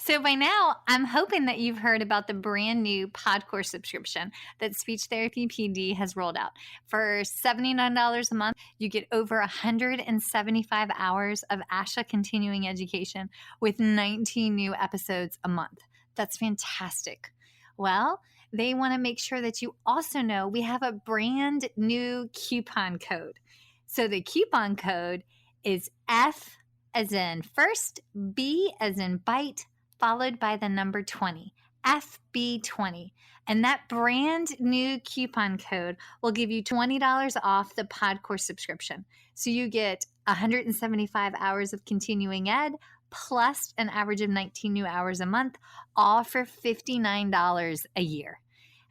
So by now, I'm hoping that you've heard about the brand new Podcore subscription that Speech Therapy PD has rolled out. For $79 a month, you get over 175 hours of ASHA continuing education with 19 new episodes a month. That's fantastic. Well, they want to make sure that you also know we have a brand new coupon code. So the coupon code is F as in first, B as in bite, followed by the number 20, FB20. And that brand new coupon code will give you $20 off the Podcore subscription. So you get 175 hours of continuing ed plus an average of 19 new hours a month, all for $59 a year.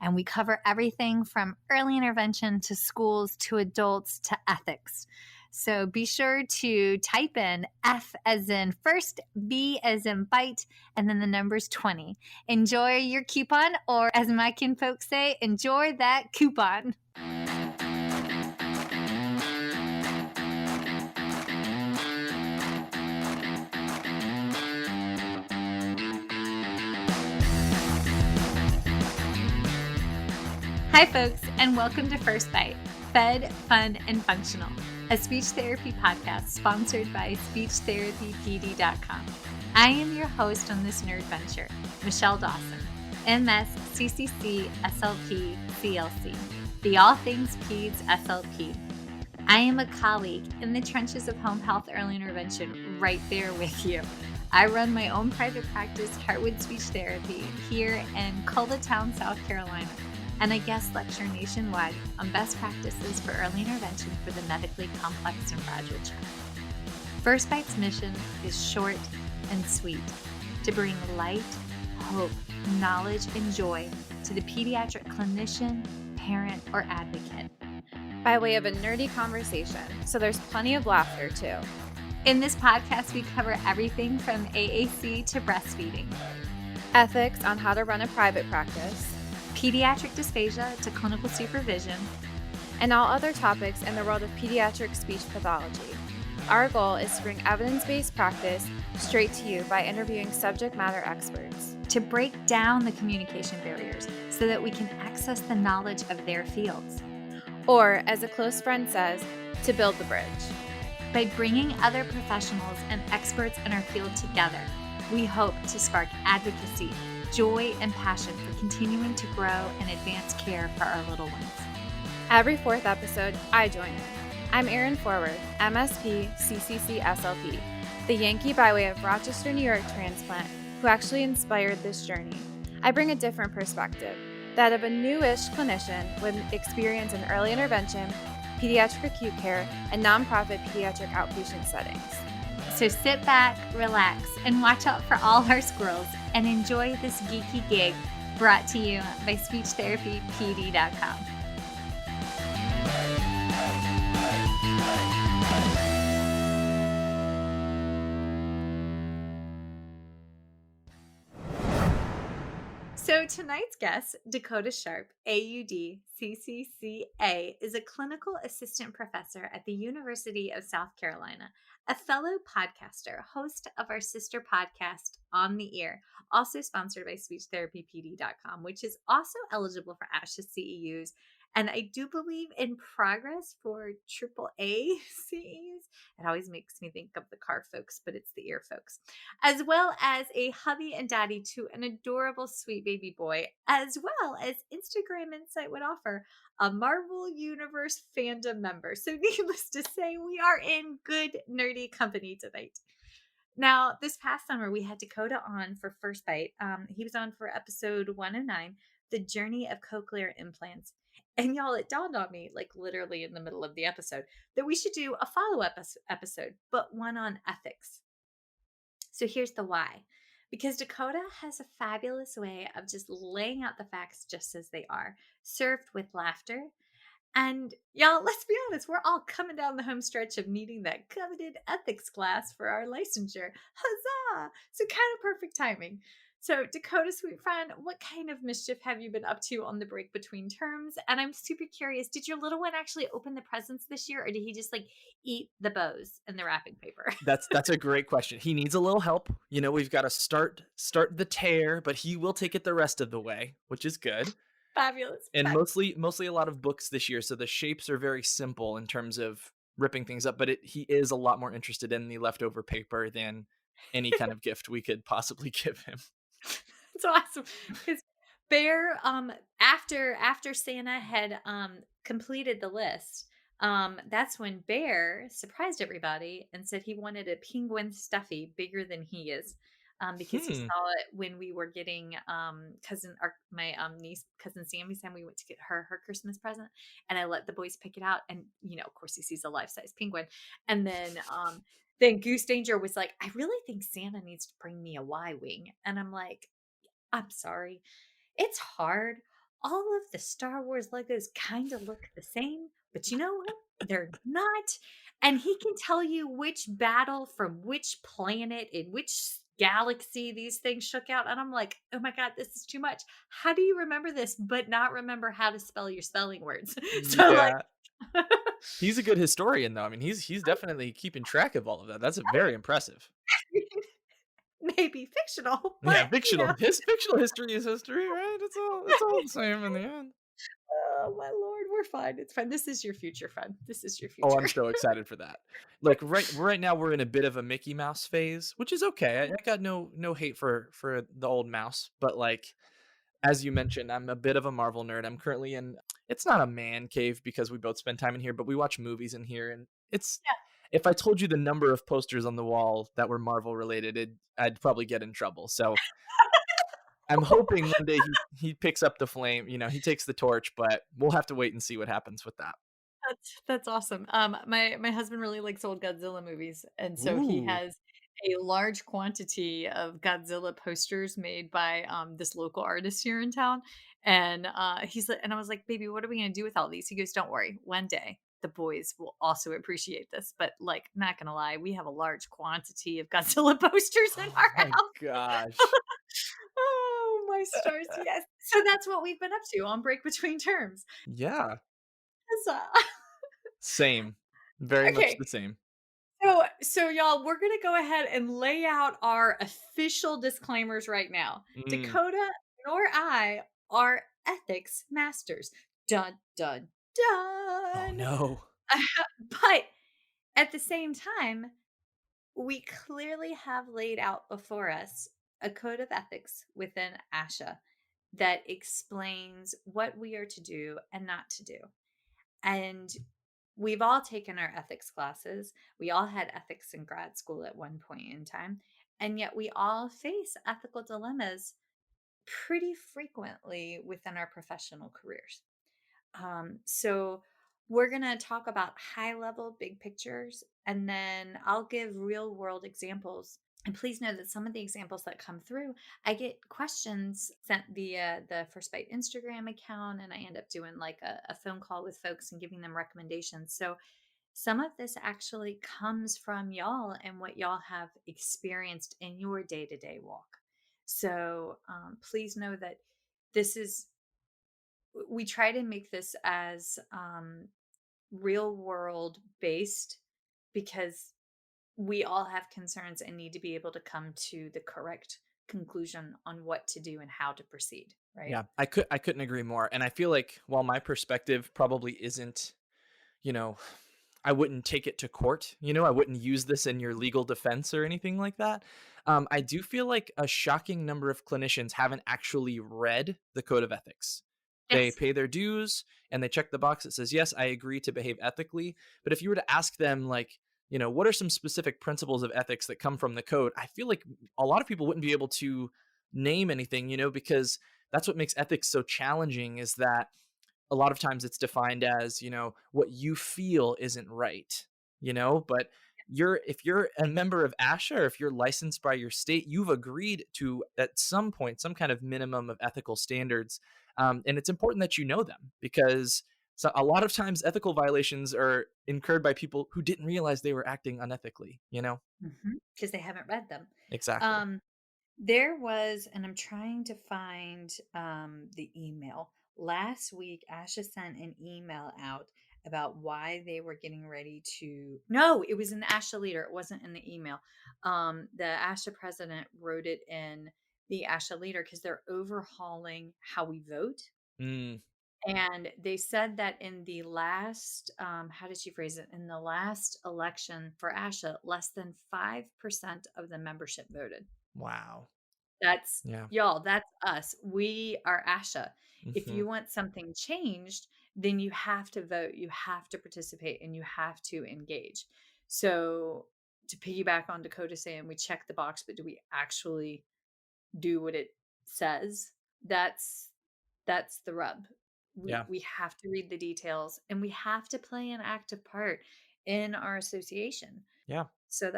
And we cover everything from early intervention to schools to adults to ethics. So be sure to type in F as in first, B as in bite, and then the number's 20. Enjoy your coupon, or as my kin folks say, enjoy that coupon. Hi, folks, and welcome to First Bite, Fed, Fun, and Functional, a speech therapy podcast sponsored by SpeechTherapyPD.com. I am your host on this nerd venture, Michelle Dawson, MS, CCC, SLP, CLC, the All Things Peds SLP. I am a colleague in the trenches of home health early intervention right there with you. I run my own private practice, Heartwood Speech Therapy, here in Coletown, South Carolina, and I guest lecture nationwide on best practices for early intervention for the medically complex and fragile child. First Bite's mission is short and sweet, to bring light, hope, knowledge, and joy to the pediatric clinician, parent, or advocate. By way of a nerdy conversation, so there's plenty of laughter too. In this podcast, we cover everything from AAC to breastfeeding, Ethics on how to run a private practice, pediatric dysphagia to clinical supervision, and all other topics in the world of pediatric speech pathology. Our goal is to bring evidence-based practice straight to you by interviewing subject matter experts. to break down the communication barriers so that we can access the knowledge of their fields. Or, as a close friend says, to build the bridge. By bringing other professionals and experts in our field together, we hope to spark advocacy, joy, and passion for continuing to grow and advance care for our little ones. Every fourth episode, I join in. I'm Erin Forward, MSP, CCC, SLP, the Yankee by way of Rochester, New York transplant who actually inspired this journey. I bring a different perspective, that of a newish clinician with experience in early intervention, pediatric acute care, and nonprofit pediatric outpatient settings. So sit back, relax, and watch out for all our squirrels and enjoy this geeky gig brought to you by SpeechTherapyPD.com. So tonight's guest, Dakota Sharp, AUD, CCCA, is a clinical assistant professor at the University of South Carolina, a fellow podcaster, host of our sister podcast, On the Ear, also sponsored by SpeechTherapyPD.com, which is also eligible for ASHA CEUs, and I do believe in progress for AAA CEUs. It always makes me think of the car folks, but it's the ear folks. As well as a hubby and daddy to an adorable sweet baby boy, as well as Instagram Insight would offer, a Marvel Universe fandom member. So needless to say, we are in good nerdy company tonight. Now, this past summer, we had Dakota on for First Bite. He was on for episode 109, The Journey of Cochlear Implants. And y'all, it dawned on me, like literally in the middle of the episode, that we should do a follow-up episode, but one on ethics. So here's the why. Because Dakota has a fabulous way of just laying out the facts just as they are, served with laughter. And y'all, let's be honest, we're all coming down the home stretch of needing that coveted ethics class for our licensure. Huzzah! So kind of perfect timing. So, Dakota, sweet friend, what kind of mischief have you been up to on the break between terms? And I'm super curious, did your little one actually open the presents this year, or did he just like eat the bows and the wrapping paper? That's a great question. He needs a little help. We've got to start the tear, but he will take it the rest of the way, which is good. Fabulous. And mostly a lot of books this year, so the shapes are very simple in terms of ripping things up, but he is a lot more interested in the leftover paper than any kind of gift we could possibly give him. It's awesome because Bear, after Santa had completed the list, that's when Bear surprised everybody and said he wanted a penguin stuffy bigger than he is. Because he Hmm. saw it when we were getting my niece cousin Sammy's time we went to get her Christmas present, and I let the boys pick it out, and of course he sees a life size penguin, and then Goose Danger was like, I really think Santa needs to bring me a Y wing, and I'm like, I'm sorry. It's hard. All of the Star Wars Legos kind of look the same, but you know what? They're not. And he can tell you which battle from which planet in which galaxy these things shook out. And I'm like, oh my God, this is too much. How do you remember this, but not remember how to spell your spelling words? So, like, Yeah. He's a good historian, though. I mean, he's definitely keeping track of all of that. That's very impressive. maybe fictional, Yeah, but fictional history is history, right? It's all the same in the end. oh my Lord, we're fine. It's fine. This is your future, friend. This is your Oh, future. I'm so excited for that. Like right now we're in a bit of a Mickey Mouse phase, which is okay. I got no hate for the old mouse, but like as you mentioned, I'm a bit of a Marvel nerd. I'm currently in it's not a man cave because we both spend time in here, but we watch movies in here and it's if I told you the number of posters on the wall that were Marvel related, I'd probably get in trouble. So I'm hoping one day he picks up the flame, he takes the torch, but we'll have to wait and see what happens with that. That's awesome. My husband really likes old Godzilla movies, and so he Ooh. has a large quantity of Godzilla posters made by this local artist here in town. And and I was like, "Baby, what are we gonna do with all these?" He goes, "Don't worry, one day the boys will also appreciate this." But like, not gonna lie, we have a large quantity of Godzilla posters in Oh our my house. gosh. Oh my stars! Yes. So that's what we've been up to on break between terms. Yeah. So, Same. Very much okay. the same. So y'all, we're gonna go ahead and lay out our official disclaimers right now. Mm. Dakota nor I are ethics masters. Dun dun Oh, dun. no. But at the same time, we clearly have laid out before us a code of ethics within ASHA that explains what we are to do and not to do. And we've all taken our ethics classes. We all had ethics in grad school at one point in time. And yet we all face ethical dilemmas pretty frequently within our professional careers. So we're going to talk about high level, big pictures, and then I'll give real world examples. And please know that some of the examples that come through, I get questions sent via the First Bite Instagram account, and I end up doing like a phone call with folks and giving them recommendations. So some of this actually comes from y'all and what y'all have experienced in your day to day walk. So please know that this is we try to make this as real world based because we all have concerns and need to be able to come to the correct conclusion on what to do and how to proceed, right? Yeah, I couldn't agree more, and I feel like while my perspective probably isn't, you know, I wouldn't take it to court, I wouldn't use this in your legal defense or anything like that. I do feel like a shocking number of clinicians haven't actually read the code of ethics. They Yes. pay their dues and they check the box that says, yes, I agree to behave ethically. But if you were to ask them, like, what are some specific principles of ethics that come from the code? I feel like a lot of people wouldn't be able to name anything, because that's what makes ethics so challenging is that a lot of times it's defined as, what you feel isn't right, but if you're a member of ASHA or if you're licensed by your state, you've agreed to at some point some kind of minimum of ethical standards. And it's important that you know them because so a lot of times ethical violations are incurred by people who didn't realize they were acting unethically. Because they haven't read them. Exactly. Um, There was, and I'm trying to find the email. Last week, Asha sent an email out about why they were getting ready to. No, it was in the Asha leader. It wasn't in the email. The Asha president wrote it in the Asha leader because they're overhauling how we vote. Mm, And they said that in the last, how did she phrase it? In the last election for Asha, less than 5% of the membership voted. wow. That's Yeah. y'all, that's us. We are ASHA. If Hmm. you want something changed, then you have to vote, you have to participate, and you have to engage. So, to piggyback on Dakota saying we check the box, but do we actually do what it says? That's that's the rub. Yeah. We have to read the details and we have to play an active part in our association. Yeah. So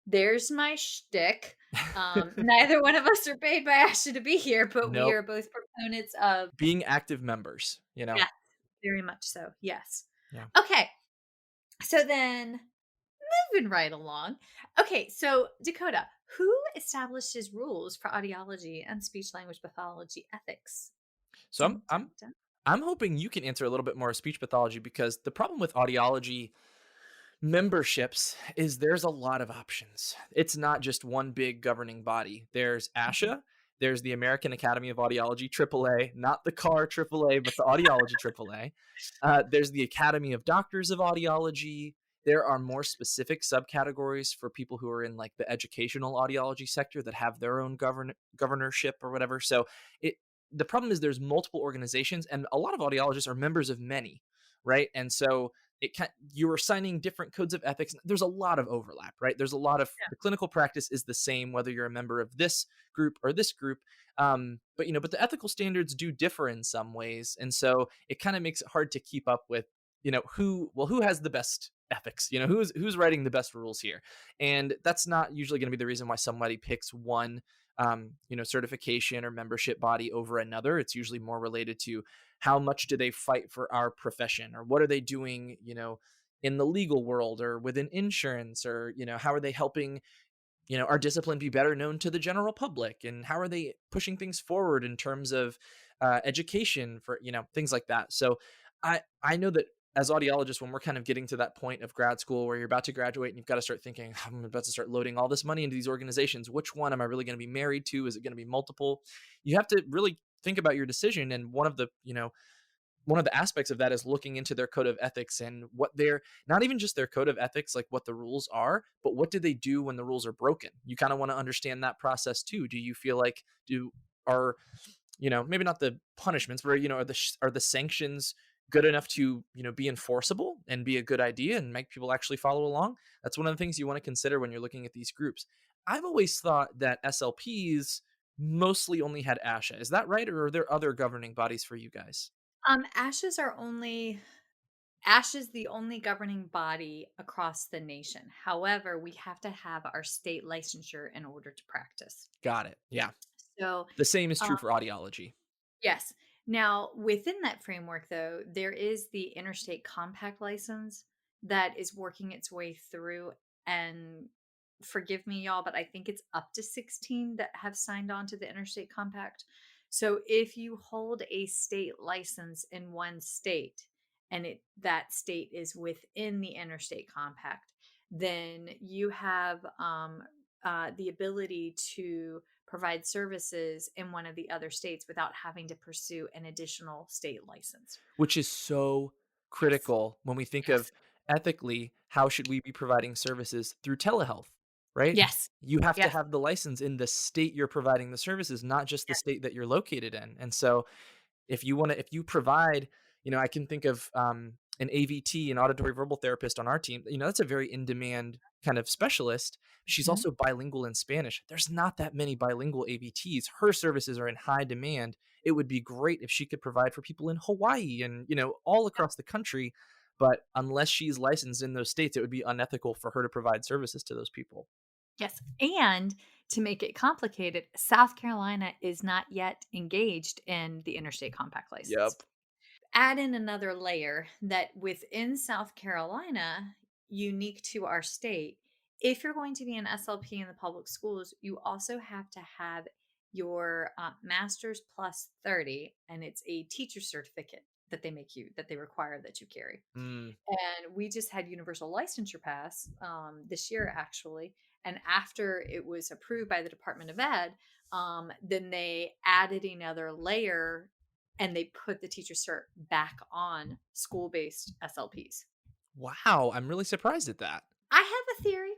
there's my shtick. Neither one of us are paid by Asha to be here, but we Nope. are both proponents of, Being active members, you know? yes, very much so. Yes. Yeah. Okay. So then moving right along. Okay. So, Dakota, who establishes rules for audiology and speech language pathology ethics? So I'm Dun, I'm dun, dun. I'm hoping you can answer a little bit more of speech pathology because the problem with audiology memberships is there's a lot of options. It's not just one big governing body. There's Mhm. ASHA, there's the American Academy of Audiology AAA, not the car AAA, but the audiology AAA. There's the Academy of Doctors of Audiology. There are more specific subcategories for people who are in like the educational audiology sector that have their own governorship or whatever. So it the problem is there's multiple organizations and a lot of audiologists are members of many, right? And so you're assigning different codes of ethics. There's a lot of overlap, right? There's a lot of the clinical practice is the same whether you're a member of this group or this group. But the ethical standards do differ in some ways, and so it kind of makes it hard to keep up with who has the best ethics, who's writing the best rules here. And that's not usually going to be the reason why somebody picks one certification or membership body over another. It's usually more related to how much do they fight for our profession, or what are they doing in the legal world or within insurance, or how are they helping our discipline be better known to the general public, and how are they pushing things forward in terms of education for things like that. So I know that as audiologists, when we're kind of getting to that point of grad school where you're about to graduate and you've got to start thinking, I'm about to start loading all this money into these organizations, which one am I really going to be married to? Is it going to be multiple? You have to really think about your decision. And one of the aspects of that is looking into their code of ethics and what they're not even just their code of ethics, like what the rules are, but what do they do when the rules are broken. You kind of want to understand that process too. Do you feel like do are maybe not the punishments, but are the sanctions good enough to be enforceable and be a good idea and make people actually follow along? That's one of the things you want to consider when you're looking at these groups. I've always thought that SLPs mostly only had ASHA. Is that right, or are there other governing bodies for you guys? Ashes are only ASH is the only governing body across the nation. However, we have to have our state licensure in order to practice. Got it. Yeah. So, The same is um, true for audiology. yes. Now, within that framework, though, there is the interstate compact license that is working its way through. And forgive me, y'all, but I think it's up to 16 that have signed on to the interstate compact. So if you hold a state license in one state and that state is within the interstate compact, then you have the ability to provide services in one of the other states without having to pursue an additional state license. Which is so Yes. critical when we think of Yes. ethically, how should we be providing services through telehealth, right? Yes. You have to Yes. have the license in the state you're providing the services, not just the Yes. state that you're located in. And so if you provide, I can think of an AVT, an auditory verbal therapist on our team. That's a very in demand kind of specialist. She's Mhm. also bilingual in Spanish. There's not that many bilingual AVTs. Her services are in high demand. It would be great if she could provide for people in Hawaii and all across the country. But unless she's licensed in those states, it would be unethical for her to provide services to those people. Yes. And to make it complicated, South Carolina is not yet engaged in the interstate compact license. Yep. Add in another layer that within South Carolina, unique to our state, If you're going to be an SLP in the public schools, you also have to have your master's plus 30, and it's a teacher certificate that they require that you carry. Mm, And we just had universal licensure pass this year, actually. And after it was approved by the Department of Ed, then they added another layer and they put the teacher cert back on school based SLPs. wow, I'm really surprised at that. I have a theory,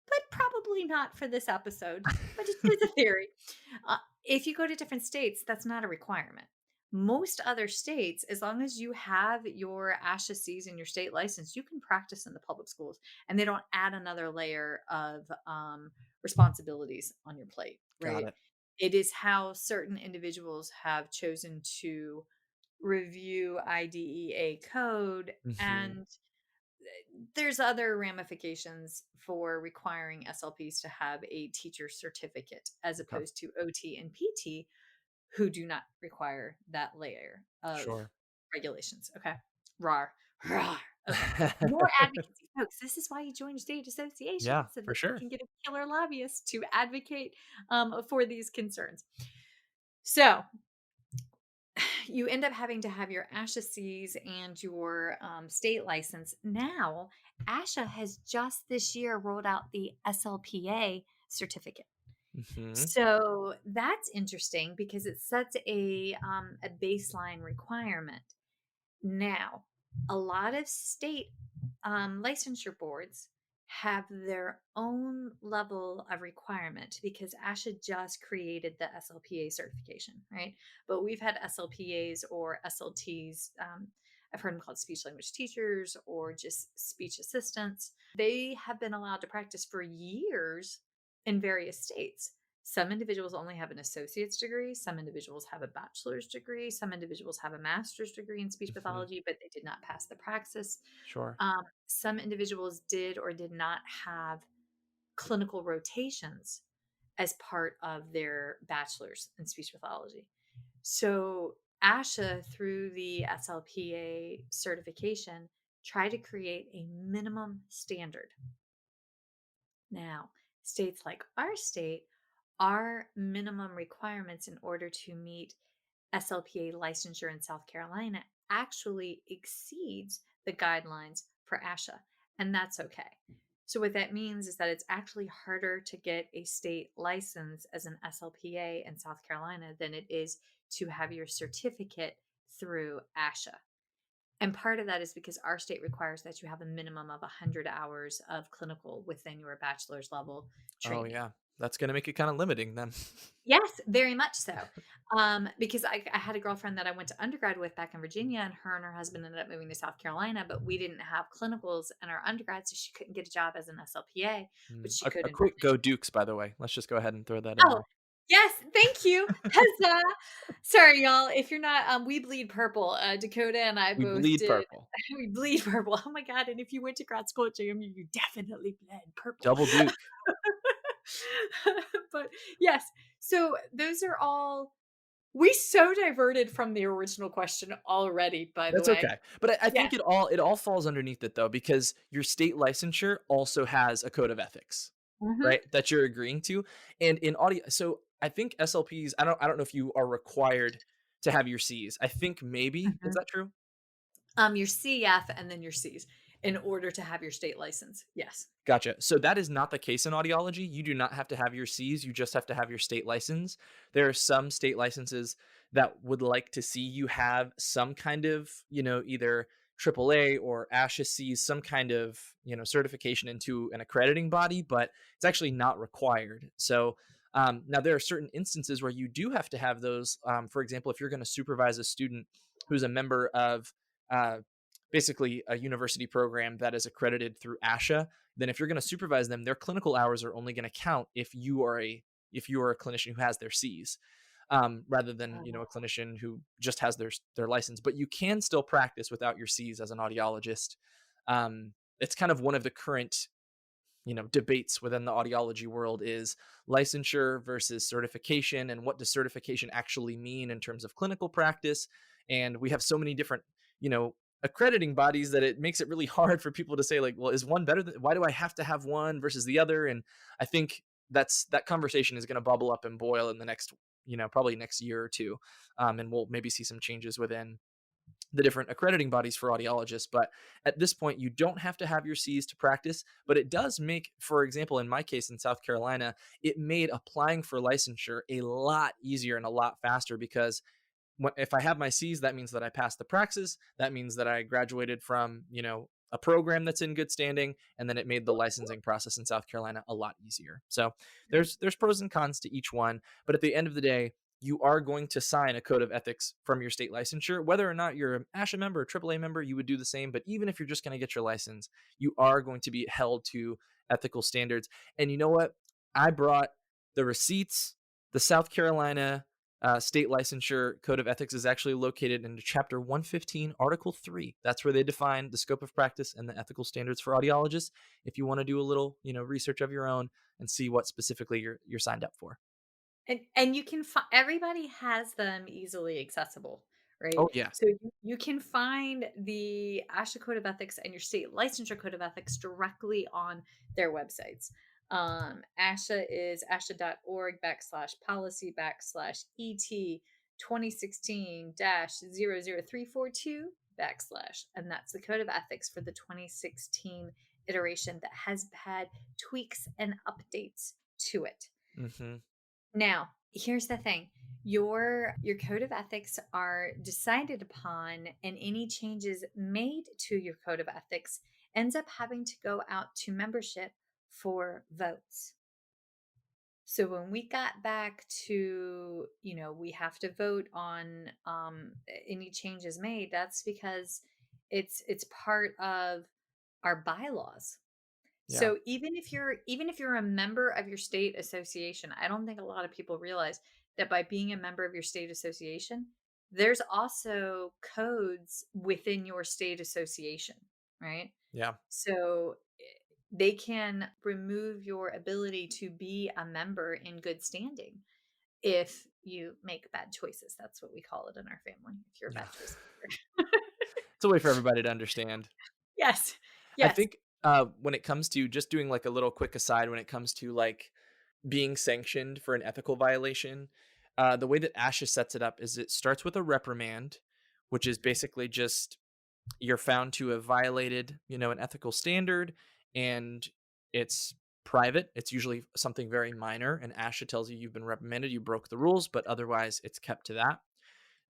but probably not for this episode, but it is a theory. If you go to different states, that's not a requirement. Most other states, as long as you have your ASHA Cs and your state license, you can practice in the public schools and they don't add another layer of responsibilities on your plate, Got right? it. It is how certain individuals have chosen to review IDEA code, Hmm. and there's other ramifications for requiring SLPs to have a teacher certificate as Okay, opposed to OT and PT, who do not require that layer of sure. regulations. Okay. Rar. Rar. Okay. More advocacy, folks. This is why you join state associations Yeah, so that for you sure. can get a killer lobbyist to advocate for these concerns. So, you end up having to have your ASHA Cs and your state license. Now, ASHA has just this year rolled out the SLPA certificate. Hmm. So that's interesting because it sets a baseline requirement. Now, a lot of state licensure boards have their own level of requirement because ASHA just created the SLPA certification, right? But we've had SLPAs or SLTs. I've heard them called speech language teachers or just speech assistants. They have been allowed to practice for years in various states. Some individuals only have an associate's degree. Some individuals have a bachelor's degree. Some individuals have a master's degree in speech Hmm. pathology, but they did not pass the praxis. Sure. Some individuals did or did not have clinical rotations as part of their bachelor's in speech pathology. So ASHA, through the SLPA certification, try to create a minimum standard. Now, states like our state, our minimum requirements in order to meet SLPA licensure in South Carolina actually exceeds the guidelines for ASHA, and that's okay. So, what that means is that it's actually harder to get a state license as an SLPA in South Carolina than it is to have your certificate through ASHA. And part of that is because our state requires that you have a minimum of 100 hours of clinical within your bachelor's level Oh, training. yeah. That's going to make it kind of limiting then. Yes, very much so. Because I had a girlfriend that I went to undergrad with back in Virginia, and her husband ended up moving to South Carolina, but we didn't have clinicals in our undergrad, so she couldn't get a job as an SLPA, but she could A in quick go Virginia. Dukes, by the way. Let's just go ahead and throw that in Oh, there. yes, thank you. Huzzah. Sorry, y'all. If you're not, we bleed purple. Dakota and I We both bleed did. purple. We bleed purple. Oh my God. And if you went to grad school at JMU, you definitely bled purple. Double Duke. But yes, so those are all. We so diverted from the original question already, by the That's way. okay. But I Yes. think it all falls underneath it though, because your state licensure also has a code of ethics, Mhm, right? That you're agreeing to. And in audio, so I think SLPs, I don't know if you are required to have your Cs. I think maybe. Is mhm. that true? Your CF and then your Cs in order to have your state license. Yes. Gotcha. So that is not the case in audiology. You do not have to have your Cs. You just have to have your state license. There are some state licenses that would like to see you have some kind of, either AAA or ASHA Cs, some kind of, certification into an accrediting body, but it's actually not required. So now there are certain instances where you do have to have those. For example, if you're going to supervise a student who's a member of uh, basically a university program that is accredited through ASHA, then if you're going to supervise them, their clinical hours are only going to count if you are a clinician who has their Cs, rather than a clinician who just has their license. But you can still practice without your Cs as an audiologist. It's kind of one of the current debates within the audiology world is licensure versus certification, and what does certification actually mean in terms of clinical practice. And we have so many different you know accrediting bodies that it makes it really hard for people to say like, well, is one better than, why do I have to have one versus the other? And I think that conversation is going to bubble up and boil in the next, probably next year or two. And we'll maybe see some changes within the different accrediting bodies for audiologists. But at this point, you don't have to have your C's to practice, but it does make, for example, in my case in South Carolina, it made applying for licensure a lot easier and a lot faster because if I have my C's, that means that I passed the praxis. That means that I graduated from, a program that's in good standing, and then it made the licensing process in South Carolina a lot easier. So there's pros and cons to each one, but at the end of the day, you are going to sign a code of ethics from your state licensure. Whether or not you're an ASHA member or AAA member, you would do the same. But even if you're just going to get your license, you are going to be held to ethical standards. And you know what? I brought the receipts. The South Carolina state licensure code of ethics is actually located in chapter 115, article 3. That's where they define the scope of practice and the ethical standards for audiologists. If you want to do a little, research of your own and see what specifically you're signed up for. And you can find everybody has them easily accessible, right? Oh yeah. So you can find the ASHA Code of Ethics and your state licensure code of ethics directly on their websites. ASHA is asha.org/policy/ET 2016-00342 backslash. And that's the code of ethics for the 2016 iteration that has had tweaks and updates to it. Mm-hmm. Now, here's the thing. Your code of ethics are decided upon, and any changes made to your code of ethics ends up having to go out to membership for votes. So when we got back to, we have to vote on any changes made, that's because it's part of our bylaws. Yeah. So even if you're a member of your state association, I don't think a lot of people realize that by being a member of your state association, there's also codes within your state association, right? Yeah. So they can remove your ability to be a member in good standing if you make bad choices. That's what we call it in our family. If you're a Yeah. bad choice It's a way for everybody to understand. Yes. I Yes. think when it comes to just doing like a little quick aside, when it comes to like being sanctioned for an ethical violation, the way that ASHA sets it up is it starts with a reprimand, which is basically just you're found to have violated, an ethical standard, and it's private. It's usually something very minor, and ASHA tells you you've been reprimanded, you broke the rules, but otherwise it's kept to that.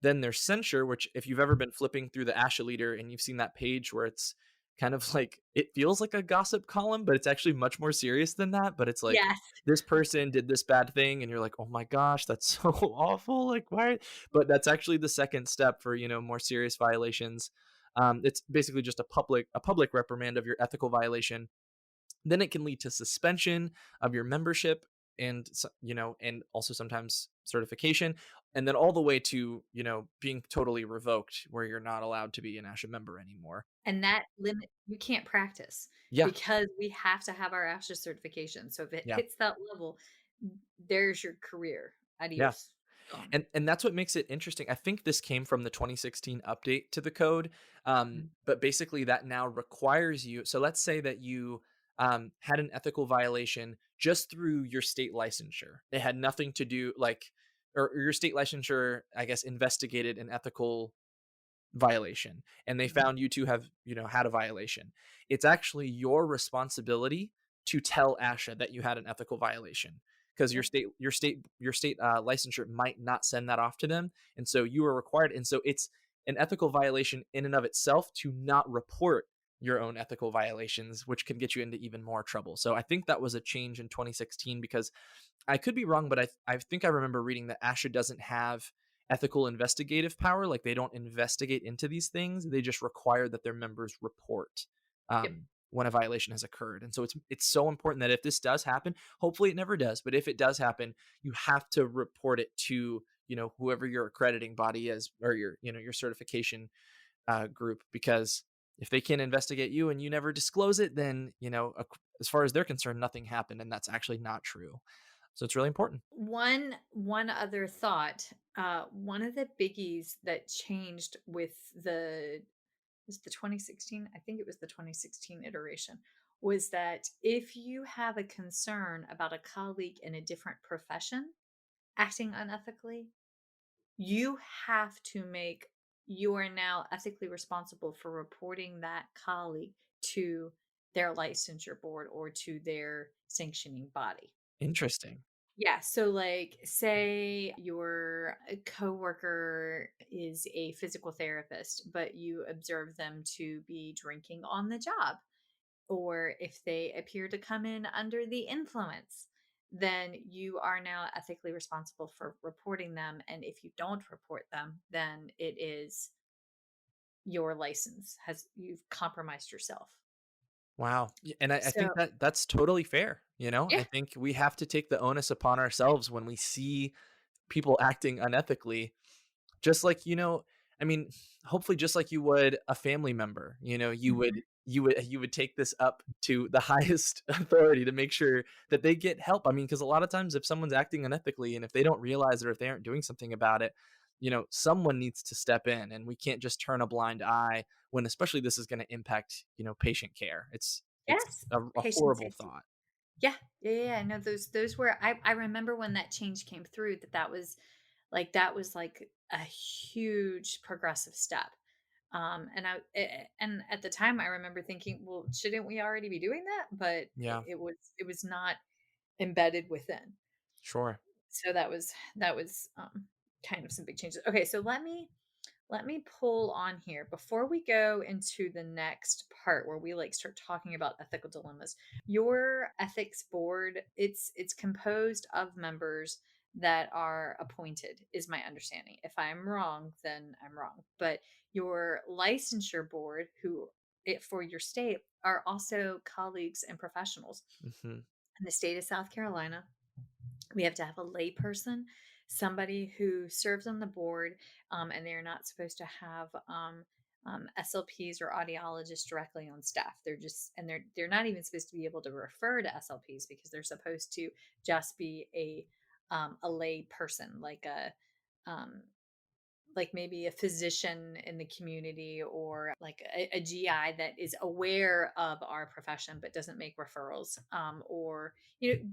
Then there's censure, which if you've ever been flipping through the ASHA leader and you've seen that page where it's kind of like it feels like a gossip column, but it's actually much more serious than that. But it's like Yes. this person did this bad thing, and you're like, oh my gosh, that's so awful. Like why? But that's actually the second step for more serious violations. It's basically just a public reprimand of your ethical violation. Then it can lead to suspension of your membership and and also sometimes certification, and then all the way to being totally revoked where you're not allowed to be an ASHA member anymore. And that limit you can't practice Yeah. because we have to have our ASHA certification. So if it Yeah. hits that level, there's your career. Yeah. Adios. Gone. And that's what makes it interesting. I think this came from the 2016 update to the code. Mhm. But basically that now requires you. So let's say that you had an ethical violation just through your state licensure. It had nothing to do or your state licensure, I guess, investigated an ethical violation and they Mhm. found you to have had a violation. It's actually your responsibility to tell ASHA that you had an ethical violation, because your Yep. state licensure might not send that off to them, and so you are required. And so it's an ethical violation in and of itself to not report your own ethical violations, which can get you into even more trouble. So I think that was a change in 2016, because I could be wrong, but I think I remember reading that ASHA doesn't have ethical investigative power. Like they don't investigate into these things. They just require that their members report Yep. when a violation has occurred. And so it's so important that if this does happen, hopefully it never does, but if it does happen, you have to report it to whoever your accrediting body is, or your certification group, because if they can't investigate you and you never disclose it, then as far as they're concerned, nothing happened, and that's actually not true. So it's really important. One other thought. One of the biggies that changed with the was the 2016, I think it was the 2016 iteration, was that if you have a concern about a colleague in a different profession acting unethically, you have to make you are now ethically responsible for reporting that colleague to their licensure board or to their sanctioning body. Interesting. Yeah, so like say your coworker is a physical therapist, but you observe them to be drinking on the job, or if they appear to come in under the influence, then you are now ethically responsible for reporting them. And if you don't report them, then it is your license has you've compromised yourself. Wow. And I So think that that's totally fair. yeah. I think we have to take the onus upon ourselves when we see people acting unethically. Just like, I mean, hopefully just like you would a family member, Mhm. you would take this up to the highest authority to make sure that they get help. I mean, because a lot of times if someone's acting unethically and if they don't realize it or if they aren't doing something about it, someone needs to step in and we can't just turn a blind eye when especially this is going to impact, patient care. It's Yes. a Patient horrible safety. thought. Yeah. Yeah, yeah, yeah. No, those were I remember when that change came through that was like a huge progressive step. And at the time I remember thinking, well, shouldn't we already be doing that? But Yeah, it was not embedded within. sure. So that was kind of some big changes. Okay, so let me pull on here before we go into the next part where we like start talking about ethical dilemmas. Your ethics board, it's composed of members that are appointed, is my understanding. If I'm wrong, then I'm wrong. But your licensure board, who it for your state, are also colleagues and professionals. Hmm. In the state of South Carolina, we have to have a layperson, somebody who serves on the board, and they're not supposed to have SLPs or audiologists directly on staff. They're just, and they're not even supposed to be able to refer to SLPs because they're supposed to just be a lay person, like maybe a physician in the community or like a GI that is aware of our profession but doesn't make referrals, or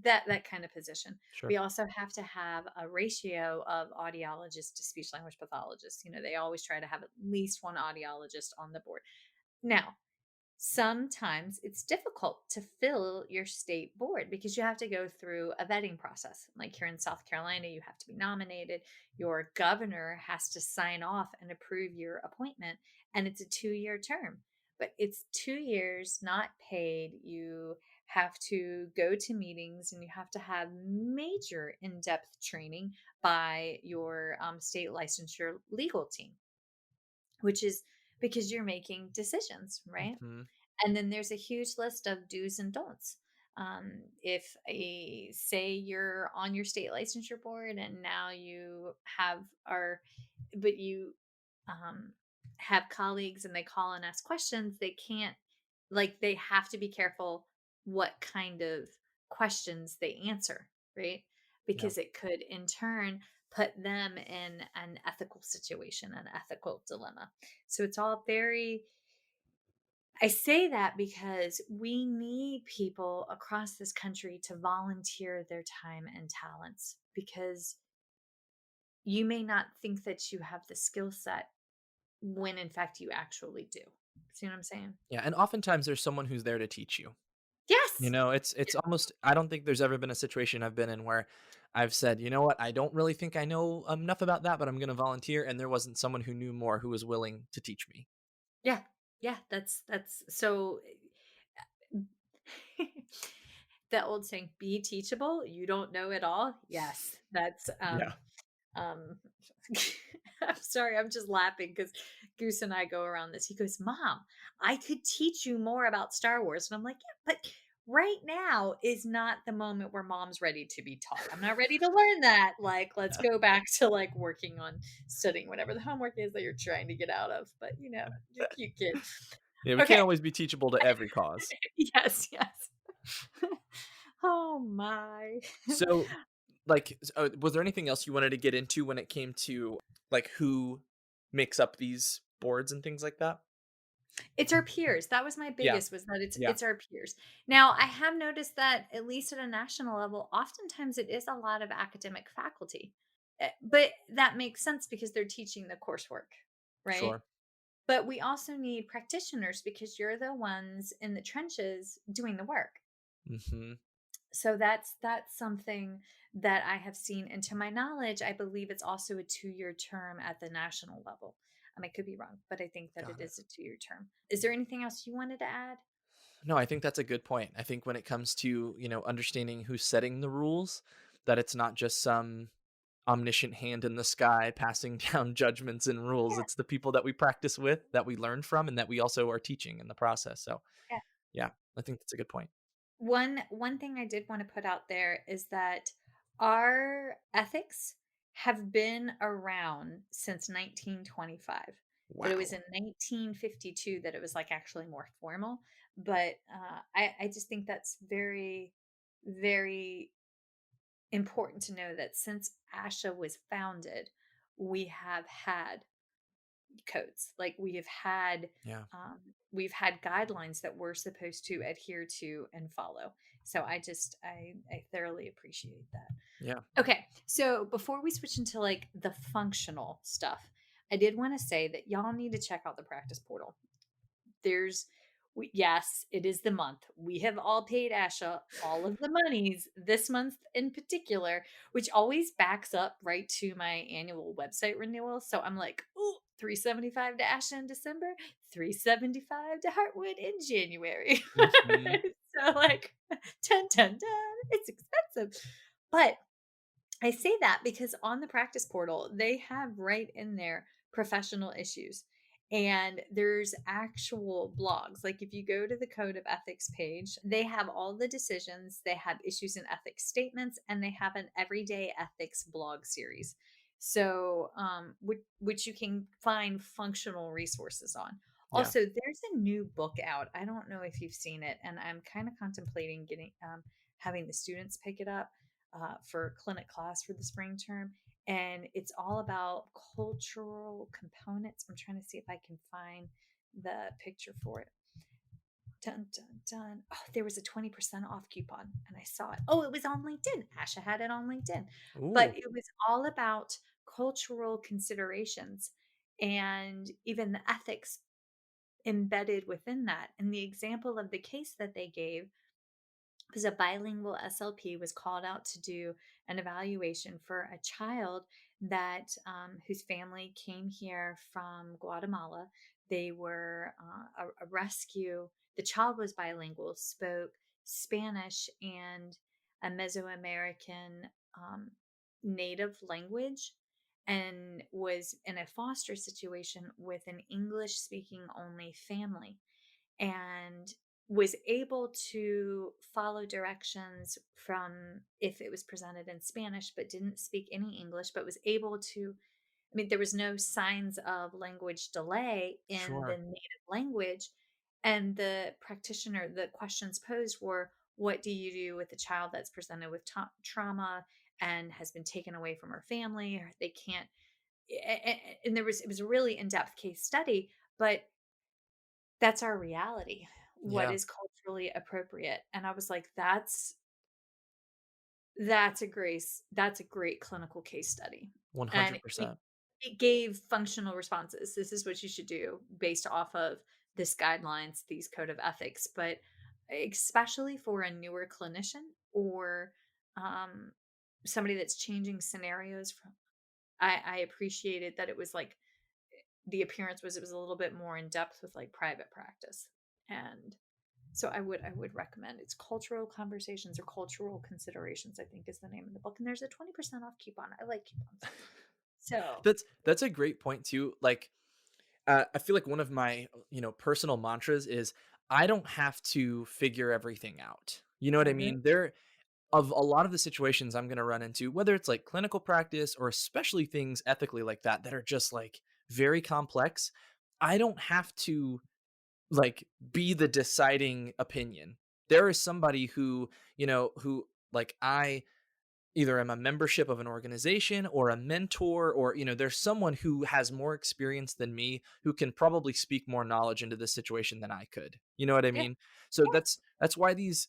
that kind of position. Sure. We also have to have a ratio of audiologists to speech language pathologists. They always try to have at least one audiologist on the board. Now, sometimes it's difficult to fill your state board because you have to go through a vetting process. Like here in South Carolina, you have to be nominated. Your governor has to sign off and approve your appointment, and it's a 2-year term. But it's 2 years not paid. You have to go to meetings and you have to have major in depth training by your state licensure legal team, which is because you're making decisions, right? Hmm. And then there's a huge list of do's and don'ts. If a say you're on your state licensure board and now you have are, but you um, have colleagues and they call and ask questions, they can't like they have to be careful what kind of questions they answer, right? Yeah. Because it could in turn put them in an ethical situation, an ethical dilemma. So it's all very I say that because we need people across this country to volunteer their time and talents because you may not think that you have the skill set when in fact you actually do. See what I'm saying? Yeah, and oftentimes there's someone who's there to teach you. Yes. It's almost I don't think there's ever been a situation I've been in where I've said, "You know what? I don't really think I know enough about that, but I'm gonna volunteer," and there wasn't someone who knew more who was willing to teach me. Yeah. Yeah. That's so the old saying, be teachable, you don't know it all. Yes. That's Yeah. Um, I'm sorry, I'm just laughing because Goose and I go around this. He goes, Mom, I could teach you more about Star Wars. And I'm like, yeah, but right now is not the moment where mom's ready to be taught. I'm not ready to learn that. Like, let's go back to like working on studying whatever the homework is that you're trying to get out of. But you're a cute kid. Yeah, we can't Okay. always be teachable to every cause. Yes, yes. Oh my. So, like, was there anything else you wanted to get into when it came to, like, who makes up these boards and things like that? It's our peers. That was my Yeah. biggest was that it's Yeah. it's our peers. Now, I have noticed that at least at a national level, oftentimes it is a lot of academic faculty. But that makes sense because they're teaching the coursework, right? Sure. But we also need practitioners because you're the ones in the trenches doing the work. Hmm. So that's something that I have seen, and to my knowledge, I believe it's also a 2-year term at the national level. I could be wrong, but I think that it Got it. is a 2-year term. Is there anything else you wanted to add? No, I think that's a good point. I think when it comes to, understanding who's setting the rules, that it's not just some omniscient hand in the sky passing down judgments and rules. Yeah, It's the people that we practice with, that we learn from, and that we also are teaching in the process. So, yeah. yeah, I think that's a good point. One thing I did want to put out there is that our ethics have been around since 1925. But it was Wow. in 1952 that it was like actually more formal. But I just think that's very, very important to know that since ASHA was founded, we have had codes. Like Yeah. we've had guidelines that we're supposed to adhere to and follow. So I thoroughly appreciate that. Yeah. Okay, so before we switch into like the functional stuff, I did want to say that y'all need to check out the practice portal. There's yes, it is the month. We have all paid Asha all of the monies this month in particular, which always backs up right to my annual website renewal. So I'm like, ooh, 375 to Asha in December, 375 to Heartwood in January. Hmm. So like 10, 10, 10. It's expensive. But I say that because on the practice portal, they have right in there professional issues. And there's actual blogs. Like if you go to the Code of Ethics page, they have all the decisions, they have issues and ethics statements, and they have an everyday ethics blog series. So, which you can find functional resources on. Yeah. Also, there's a new book out. I don't know if you've seen it, and I'm kind of contemplating getting having the students pick it up for clinic class for the spring term. And it's all about cultural components. I'm trying to see if I can find the picture for it. Dun, dun, dun. Oh, there was a 20% off coupon and I saw it. Oh, it was on LinkedIn. Asha had it on LinkedIn. But Ooh. it was all about cultural considerations and even the ethics embedded within that. And the example of the case that they gave was a bilingual SLP was called out to do an evaluation for a child that whose family came here from Guatemala. They were a rescue. The child was bilingual, spoke Spanish and a Mesoamerican native language, and was in a foster situation with an English speaking only family and was able to follow directions from if it was presented in Spanish, but didn't speak any English, but was able to. I mean, there was no signs of language delay in the Sure. native language. And the practitioner, the questions posed were, what do you do with a child that's presented with trauma and has been taken away from her family, or they can't? And it was a really in-depth case study, but that's our reality. What Yeah. is culturally appropriate? And I was like, that's a great clinical case study. And it 100%. it gave functional responses. This is what you should do based off of this guidelines, these code of ethics. But especially for a newer clinician or um, somebody that's changing scenarios from, I appreciated that it was like the appearance was it was a little bit more in depth with like private practice. And so I would recommend it's cultural conversations or cultural considerations, I think is the name of the book. And there's a 20% off coupon. I like coupons. So That's a great point too. Like, I feel like one of my, personal mantras is I don't have to figure everything out. You know what I I agree. mean? There of a lot of the situations I'm going to run into, whether it's like clinical practice or especially things ethically like that are just like very complex. I don't have to like be the deciding opinion. There is somebody who, who like either I'm a membership of an organization or a mentor, or there's someone who has more experience than me who can probably speak more knowledge into this situation than I could. You know what I Yeah. mean? So Yeah. that's why these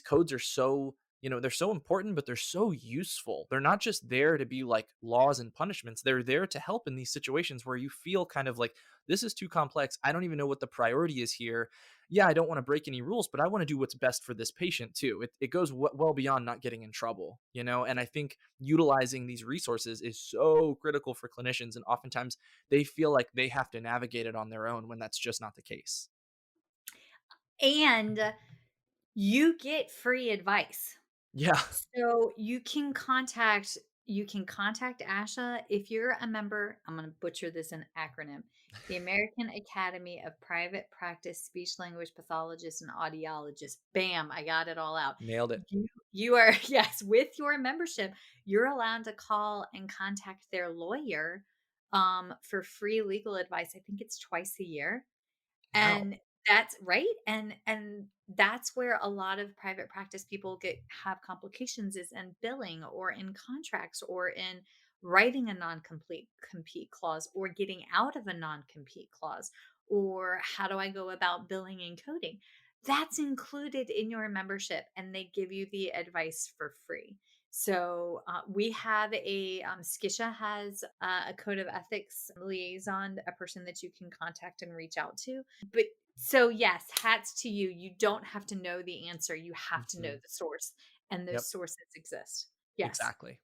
codes are so, they're so important, but they're so useful. They're not just there to be like laws and punishments. They're there to help in these situations where you feel kind of like, this is too complex. I don't even know what the priority is here. Yeah, I don't want to break any rules, but I want to do what's best for this patient too. It goes well beyond not getting in trouble, and I think utilizing these resources is so critical for clinicians. And oftentimes they feel like they have to navigate it on their own when that's just not the case. And you get free advice. Yeah. So you can contact ASHA if you're a member. I'm going to butcher this in acronym. The American Academy of Private Practice Speech Language Pathologists and Audiologists. Bam, I got it all out. Nailed it. You are yes, with your membership, you're allowed to call and contact their lawyer for free legal advice. I think it's twice a year. Wow. And that's right, and that's where a lot of private practice people have complications is in billing or in contracts or in writing a non-complete compete clause or getting out of a non-compete clause, or how do I go about billing and coding? That's included in your membership, and they give you the advice for free. So we have Skisha has a code of ethics liaison, a person that you can contact and reach out to. But so yes, hats to you. You don't have to know the answer. You have to know Mhm. the source, and Yep. those sources exist. Yes. Exactly.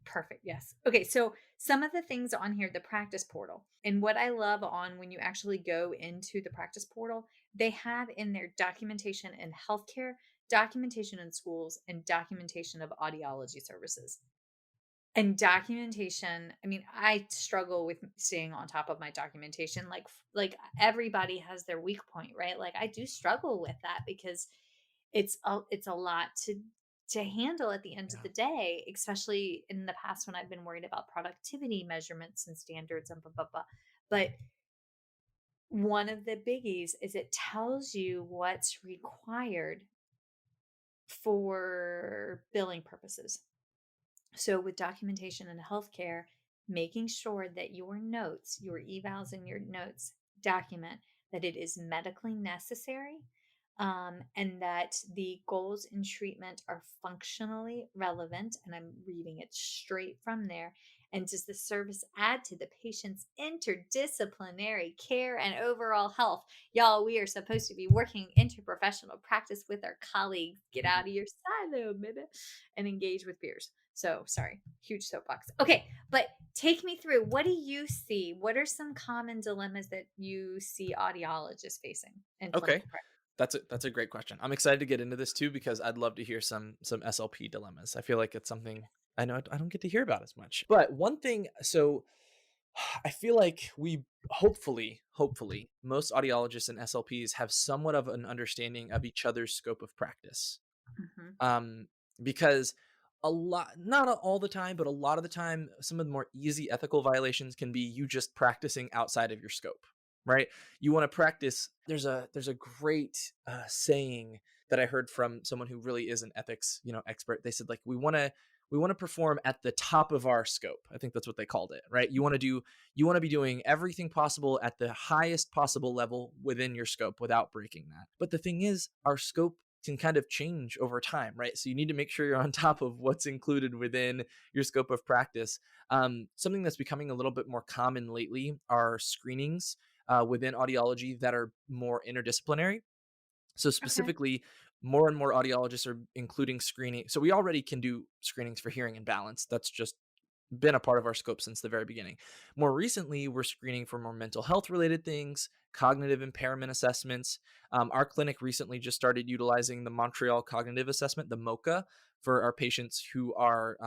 Perfect. Yes. Okay. So some of the things on here, the practice portal, and what I love on when you actually go into the practice portal, they have in there documentation in healthcare, documentation in schools, and documentation of audiology services. And documentation, I mean, I struggle with staying on top of my documentation. Like everybody has their weak point, right? Like I do struggle with that because it's a lot to handle at the end of Yeah. the day, especially in the past when I've been worried about productivity measurements and standards and blah blah blah. But one of the biggies is it tells you what's required for billing purposes. So, with documentation in healthcare, making sure that your notes, your evals and your notes document that it is medically necessary, and that the goals in treatment are functionally relevant. And I'm reading it straight from there. And does the service add to the patient's interdisciplinary care and overall health? Y'all, we are supposed to be working interprofessional practice with our colleagues. Get out of your silo, baby, and engage with peers. So sorry, huge soapbox. Okay, but take me through. What do you see? What are some common dilemmas that you see audiologists facing in Okay. clinical practice? That's a great question. I'm excited to get into this too because I'd love to hear some SLP dilemmas. I feel like it's something I know I don't get to hear about as much. But one thing, so I feel like we hopefully most audiologists and SLPs have somewhat of an understanding of each other's scope of practice. Mhm. um because a lot, not all the time, but a lot of the time, some of the more easy ethical violations can be you just practicing outside of your scope, right? You want to practice. There's a great saying that I heard from someone who really is an ethics expert. They said like we want to perform at the top of our scope. I think that's what they called it, right? You want to be doing everything possible at the highest possible level within your scope without breaking that. But the thing is, our scope can kind of change over time, right? So you need to make sure you're on top of what's included within your scope of practice. Something that's becoming a little bit more common lately are screenings within audiology that are more interdisciplinary. So Okay. specifically, more and more audiologists are including screening. So we already can do screenings for hearing and balance. That's just been a part of our scope since the very beginning. More recently, we're screening for more mental health related things, cognitive impairment assessments. Our clinic recently just started utilizing the Montreal Cognitive Assessment, the MOCA, for our patients who are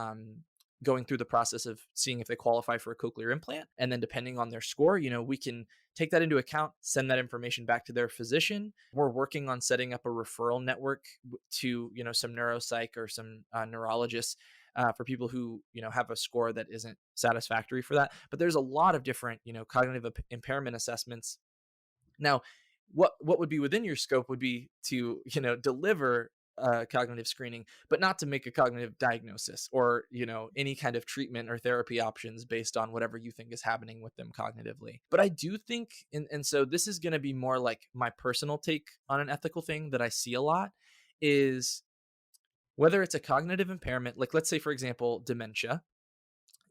going through the process of seeing if they qualify for a cochlear implant. And then depending on their score, we can take that into account, send that information back to their physician. We're working on setting up a referral network to, some neuropsych or some neurologists for people who have a score that isn't satisfactory for that. But there's a lot of different cognitive impairment assessments. Now, what would be within your scope would be to deliver cognitive screening, but not to make a cognitive diagnosis or, any kind of treatment or therapy options based on whatever you think is happening with them cognitively. But I do think, and so this is going to be more like my personal take on an ethical thing that I see a lot is whether it's a cognitive impairment, like let's say, for example, dementia.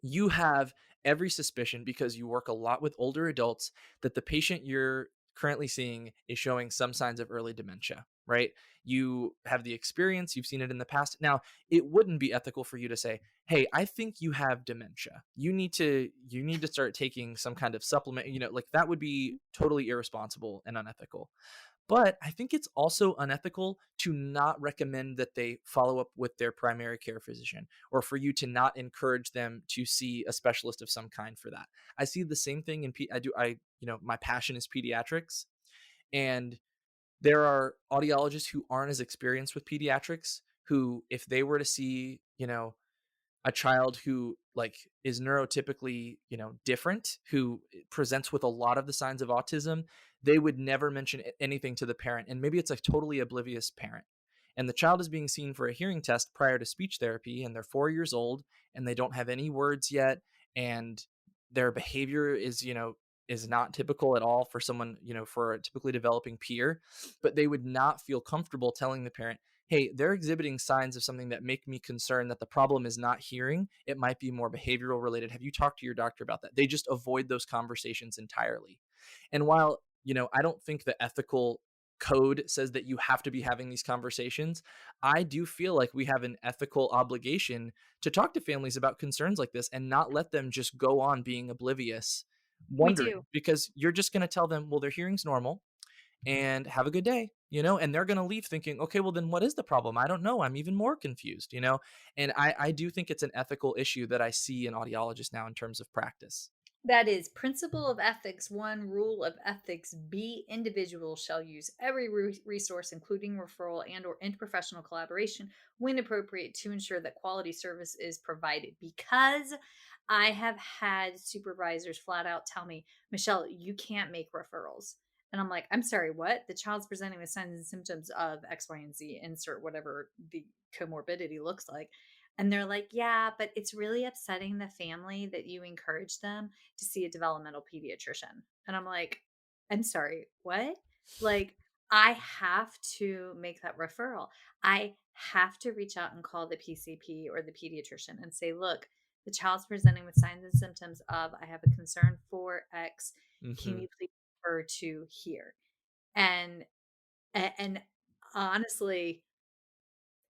You have every suspicion because you work a lot with older adults that the patient you're currently seeing is showing some signs of early dementia, right? You have the experience, you've seen it in the past. Now, it wouldn't be ethical for you to say, "Hey, I think you have dementia. You need to start taking some kind of supplement." Like that would be totally irresponsible and unethical. But I think it's also unethical to not recommend that they follow up with their primary care physician or for you to not encourage them to see a specialist of some kind for that. I see the same thing my passion is pediatrics, and there are audiologists who aren't as experienced with pediatrics who, if they were to see, a child who like is neurotypically different, who presents with a lot of the signs of autism, they would never mention anything to the parent, and maybe it's a totally oblivious parent, and the child is being seen for a hearing test prior to speech therapy, and they're 4 years old and they don't have any words yet, and their behavior is not typical at all for someone, for a typically developing peer, but they would not feel comfortable telling the parent, "Hey, they're exhibiting signs of something that make me concerned that the problem is not hearing. It might be more behavioral related. Have you talked to your doctor about that?" They just avoid those conversations entirely. And while, I don't think the ethical code says that you have to be having these conversations, I do feel like we have an ethical obligation to talk to families about concerns like this and not let them just go on being oblivious, We do. wondering, because you're just going to tell them, well, their hearing's normal and have a good day, and they're going to leave thinking, okay, well, then what is the problem? I don't know. I'm even more confused. And I do think it's an ethical issue that I see in audiologists now in terms of practice. That is principle of ethics. One rule of ethics. B, individuals shall use every resource, including referral and or interprofessional collaboration when appropriate to ensure that quality service is provided. Because I have had supervisors flat out tell me, "Michelle, you can't make referrals." And I'm like, "I'm sorry, what?" "The child's presenting with signs and symptoms of X, Y, and Z, insert whatever the comorbidity looks like." And they're like, "Yeah, but it's really upsetting the family that you encourage them to see a developmental pediatrician." And I'm like, "I'm sorry, what?" Like, I have to make that referral. I have to reach out and call the PCP or the pediatrician and say, "Look, the child's presenting with signs and symptoms of, I have a concern for X. Can Hmm. you please refer to here?" And and honestly,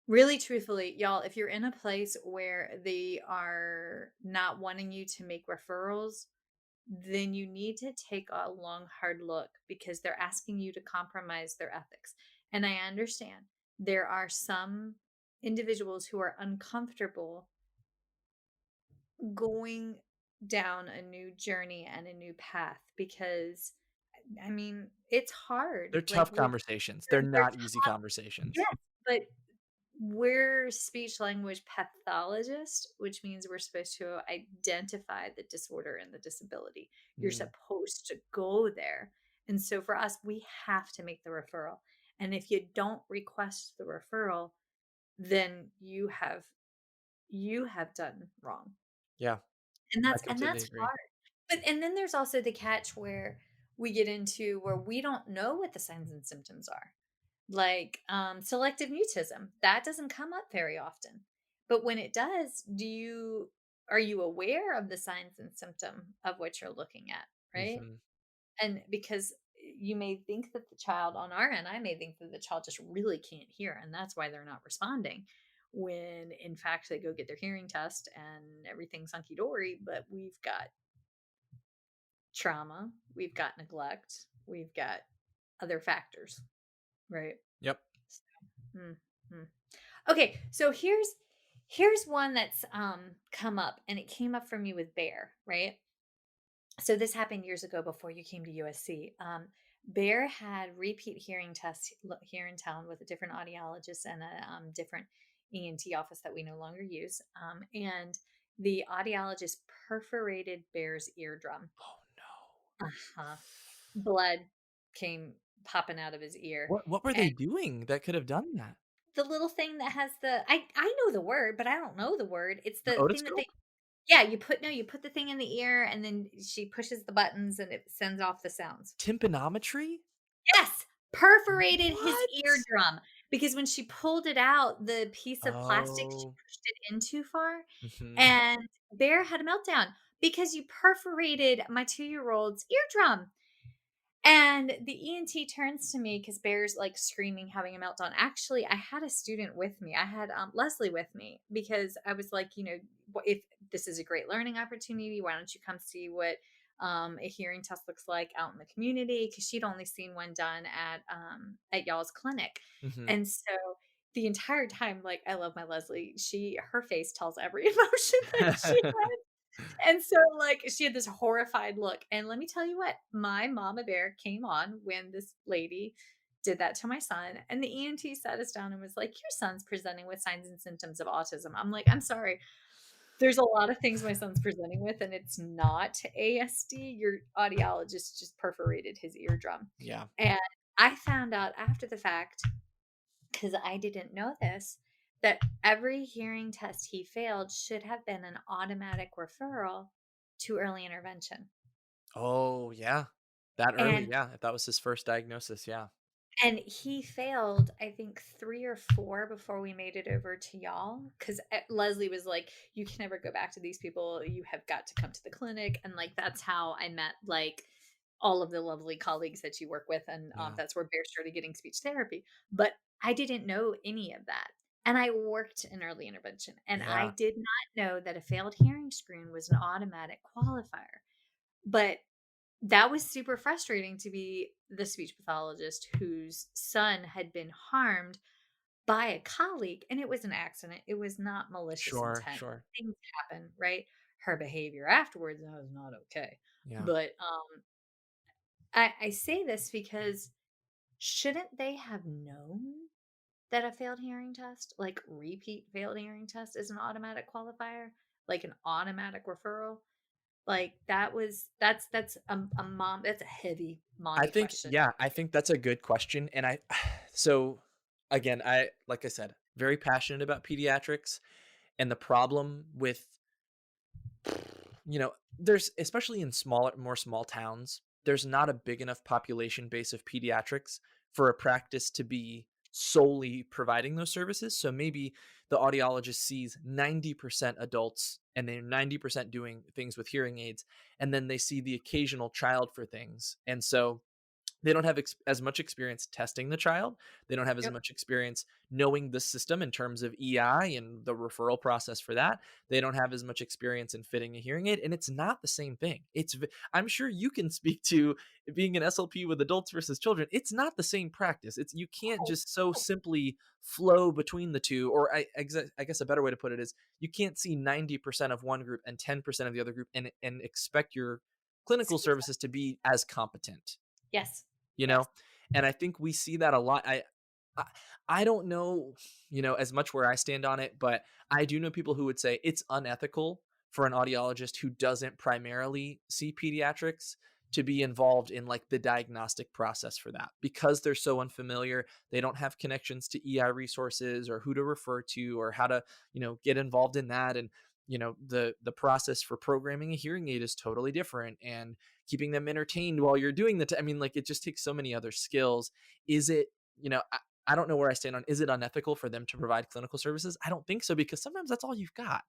really truthfully, y'all, if you're in a place where they are not wanting you to make referrals, then you need to take a long, hard look because they're asking you to compromise their ethics. And I understand there are some individuals who are uncomfortable going down a new journey and a new path because, I mean, it's hard. They're Like tough with conversations. They're they're not easy tough, conversations. yes, but we're speech language pathologists, which means we're supposed to identify the disorder and the disability. You're Mm, supposed to go there. And so for us, we have to make the referral. And if you don't request the referral, then you have done wrong. yeah, And I that's completely agree. hard. But and then there's also the catch where we get into where we don't know what the signs and symptoms are, like selective mutism. That doesn't come up very often, but when it does, are you aware of the signs and symptom of what you're looking at, right? Hmm. And because you may think that the child on our end, I may think that the child just really can't hear, and that's why they're not responding, when in fact they go get their hearing test and everything's hunky dory, but we've got trauma, we've got neglect, we've got other factors, right? Yep. So, mhm. Okay, so here's one that's come up, and it came up for me with Bear, right? So this happened years ago before you came to USC. Bear had repeat hearing tests here in town with a different audiologist and a different ENT office that we no longer use. And the audiologist perforated Bear's eardrum. Oh no. Uh-huh. Blood came popping out of his ear. What were they doing that could have done that? the little thing that has I know the word, but I don't know the word. It's The the thing that they otoscope? yeah, you put no, you put the thing in the ear and then she pushes the buttons and it sends off the sounds. Tympanometry? Yes, perforated his What? eardrum because when she pulled it out, the piece of plastic, she Oh. pushed it in too far, Mhm. and Bear had a meltdown because you perforated my two-year-old's eardrum. And the ENT turns to me because Bear's like screaming, having a meltdown. Actually, I had a student with me. I had Leslie with me because I was like, if this is a great learning opportunity, why don't you come see what a hearing test looks like out in the community? Because she'd only seen one done at y'all's clinic, Mhm. and so the entire time, like I love my Leslie. Her face tells every emotion that she has. And so, like, she had this horrified look, and let me tell you what, my mama bear came on when this lady did that to my son, and the ENT sat us down and was like, "Your son's presenting with signs and symptoms of autism." I'm like, "I'm sorry. There's a lot of things my son's presenting with, and it's not ASD. Your audiologist just perforated his eardrum." Yeah. And I found out after the fact, because I didn't know this, that every hearing test he failed should have been an automatic referral to early intervention. Oh, yeah. That early, And yeah. If that was his first diagnosis, yeah. he failed, I think 3 or 4 before we made it over to y'all, 'cause, Leslie was like, "You can never go back to these people, you have got to come to the clinic," and, like, that's how I met, like, all of the lovely colleagues that you work with, and, Yeah. that's where Bear started getting speech therapy, but I didn't know any of that, and I worked in early intervention, and I Yeah. did not know that a failed hearing screen was an automatic qualifier, but that was super frustrating to be the speech pathologist whose son had been harmed by a colleague, and it was an accident. It was not malicious Sure, intent. sure. Things happen, right? Her behavior afterwards was not okay. Yeah. But I say this because shouldn't they have known that a failed hearing test, like repeat failed hearing test, is an automatic qualifier, like an automatic referral? Like that's a mom. That's a heavy I mommy think question. yeah, I think that's a good question, and I so, again, I like I said, very passionate about pediatrics, and the problem with there's especially in smaller more small towns, there's not a big enough population base of pediatrics for a practice to be solely providing those services. So maybe the audiologist sees 90% adults and they're 90% doing things with hearing aids, and then they see the occasional child for things. And so they don't have as much experience testing the child. They don't have as Yep. much experience knowing the system in terms of EI and the referral process for that. They don't have as much experience in fitting a hearing aid, and it's not the same thing. I'm sure you can speak to being an SLP with adults versus children. It's not the same practice. It's you can't Oh, just so oh, simply flow between the two. Or I guess a better way to put it is you can't see 90% of one group and 10% of the other group and expect your clinical speech services to be as competent, yes. you Yes. know? And I think we see that a lot. I I don't know, as much where I stand on it, but I do know people who would say it's unethical for an audiologist who doesn't primarily see pediatrics to be involved in like the diagnostic process for that because they're so unfamiliar. They don't have connections to EI resources or who to refer to or how to, get involved in that. And the process for programming a hearing aid is totally different, and keeping them entertained while you're doing I mean, like, it just takes so many other skills. Is it, I don't know where I stand on, is it unethical for them to provide clinical services? I don't think so, because sometimes that's all you've got.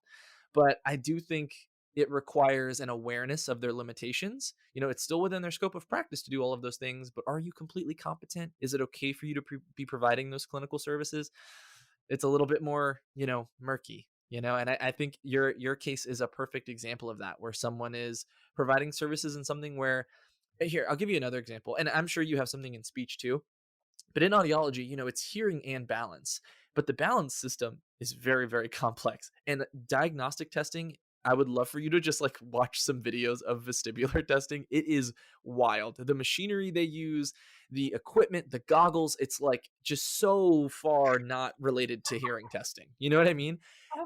But I do think it requires an awareness of their limitations. It's still within their scope of practice to do all of those things, but are you completely competent? Is it okay for you to be providing those clinical services? It's a little bit more, murky, and I think your case is a perfect example of that, where someone is providing services in something where here, I'll give you another example, and I'm sure you have something in speech too, but in audiology, it's hearing and balance. But the balance system is very, very complex. And diagnostic testing, I would love for you to just like watch some videos of vestibular testing. It is wild. The machinery they use, the equipment, the goggles, it's like just so far not related to hearing testing. You know what I mean?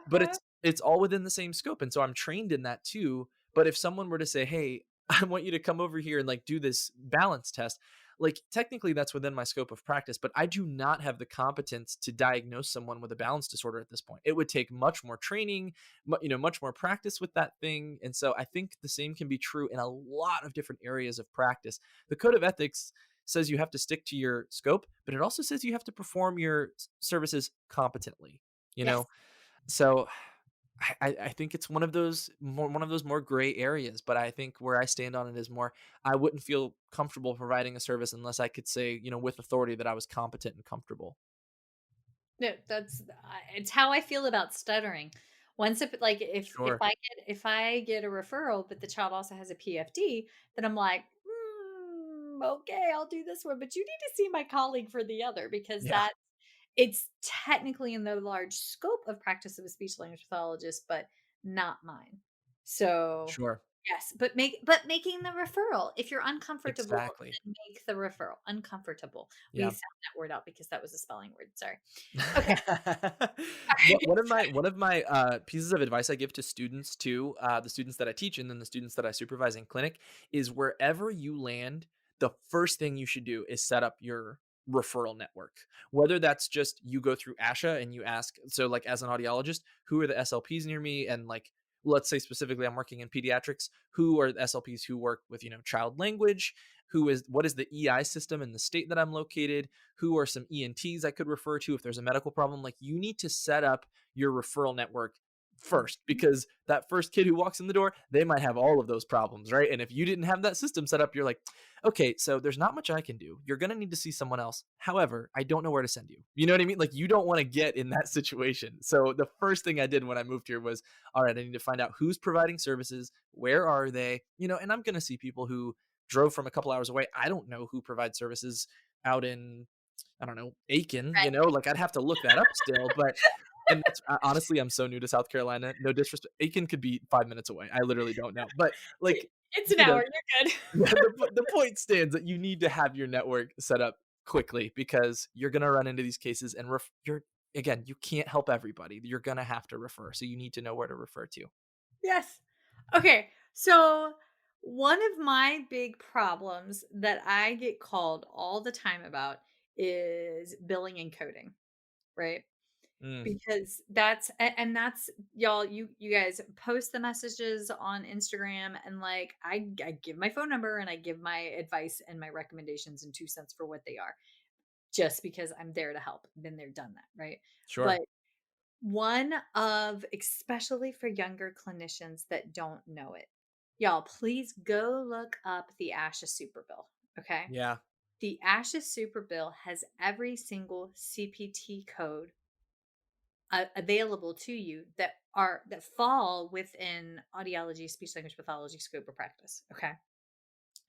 But Uh-huh. it's all within the same scope. And so I'm trained in that too. But if someone were to say, "Hey, I want you to come over here and like do this balance test," like technically that's within my scope of practice, but I do not have the competence to diagnose someone with a balance disorder at this point. It would take much more training, much more practice with that thing. And so I think the same can be true in a lot of different areas of practice. The code of ethics says you have to stick to your scope, but it also says you have to perform your services competently, you Yes. know? So I think it's one of those more gray areas, but I think where I stand on it is more I wouldn't feel comfortable providing a service unless I could say, with authority that I was competent and comfortable. No, it's how I feel about stuttering. Once if like Sure. if I get a referral, but the child also has a PFD, then I'm like, okay, I'll do this one, but you need to see my colleague for the other because Yeah. that it's technically in the large scope of practice of a speech language pathologist, but not mine. So Sure. yes, making the referral. If you're uncomfortable, Exactly. then make the referral. Uncomfortable. We Yeah. sound that word out because that was a spelling word. Sorry. Okay. One of my pieces of advice I give to students too, the students that I teach and then the students that I supervise in clinic, is wherever you land, the first thing you should do is set up your referral network. Whether that's just you go through ASHA and you ask, so like as an audiologist, who are the SLPs near me, and like let's say specifically I'm working in pediatrics, who are the SLPs who work with child language, what is the EI system in the state that I'm located, who are some ENTs I could refer to if there's a medical problem. Like you need to set up your referral network first, Mhm. because that first kid who walks in the door, they might have all of those problems, right? And if you didn't have that system set up, you're like, okay, so there's not much I can do. You're going to need to see someone else. However, I don't know where to send you. You know what I mean? Like you don't want to get in that situation. So the first thing I did when I moved here was, all right, I need to find out who's providing services, where are they, and I'm going to see people who drove from a couple hours away. I don't know who provides services out in, I don't know, Aiken, Right. like I'd have to look that up still, but and that's honestly, I'm so new to South Carolina. No disrespect. Aiken could be 5 minutes away. I literally don't know. But like, It's an you know, hour, you're good. yeah, the point stands that you need to have your network set up quickly, because you're gonna run into these cases and you're again, you can't help everybody. You're gonna have to refer. So you need to know where to refer to. Yes. Okay. So one of my big problems that I get called all the time about is billing and coding, right? Mm, Because and that's y'all, you guys post the messages on Instagram and like I give my phone number and I give my advice and my recommendations and 2 cents for what they are, just because I'm there to help. Been there, done that, right? sure. But one of especially for younger clinicians that don't know it. Y'all, please go look up the ASHA Super Bill, okay? Yeah. The ASHA Super Bill has every single CPT code available to you that fall within audiology, speech language pathology scope of practice, okay?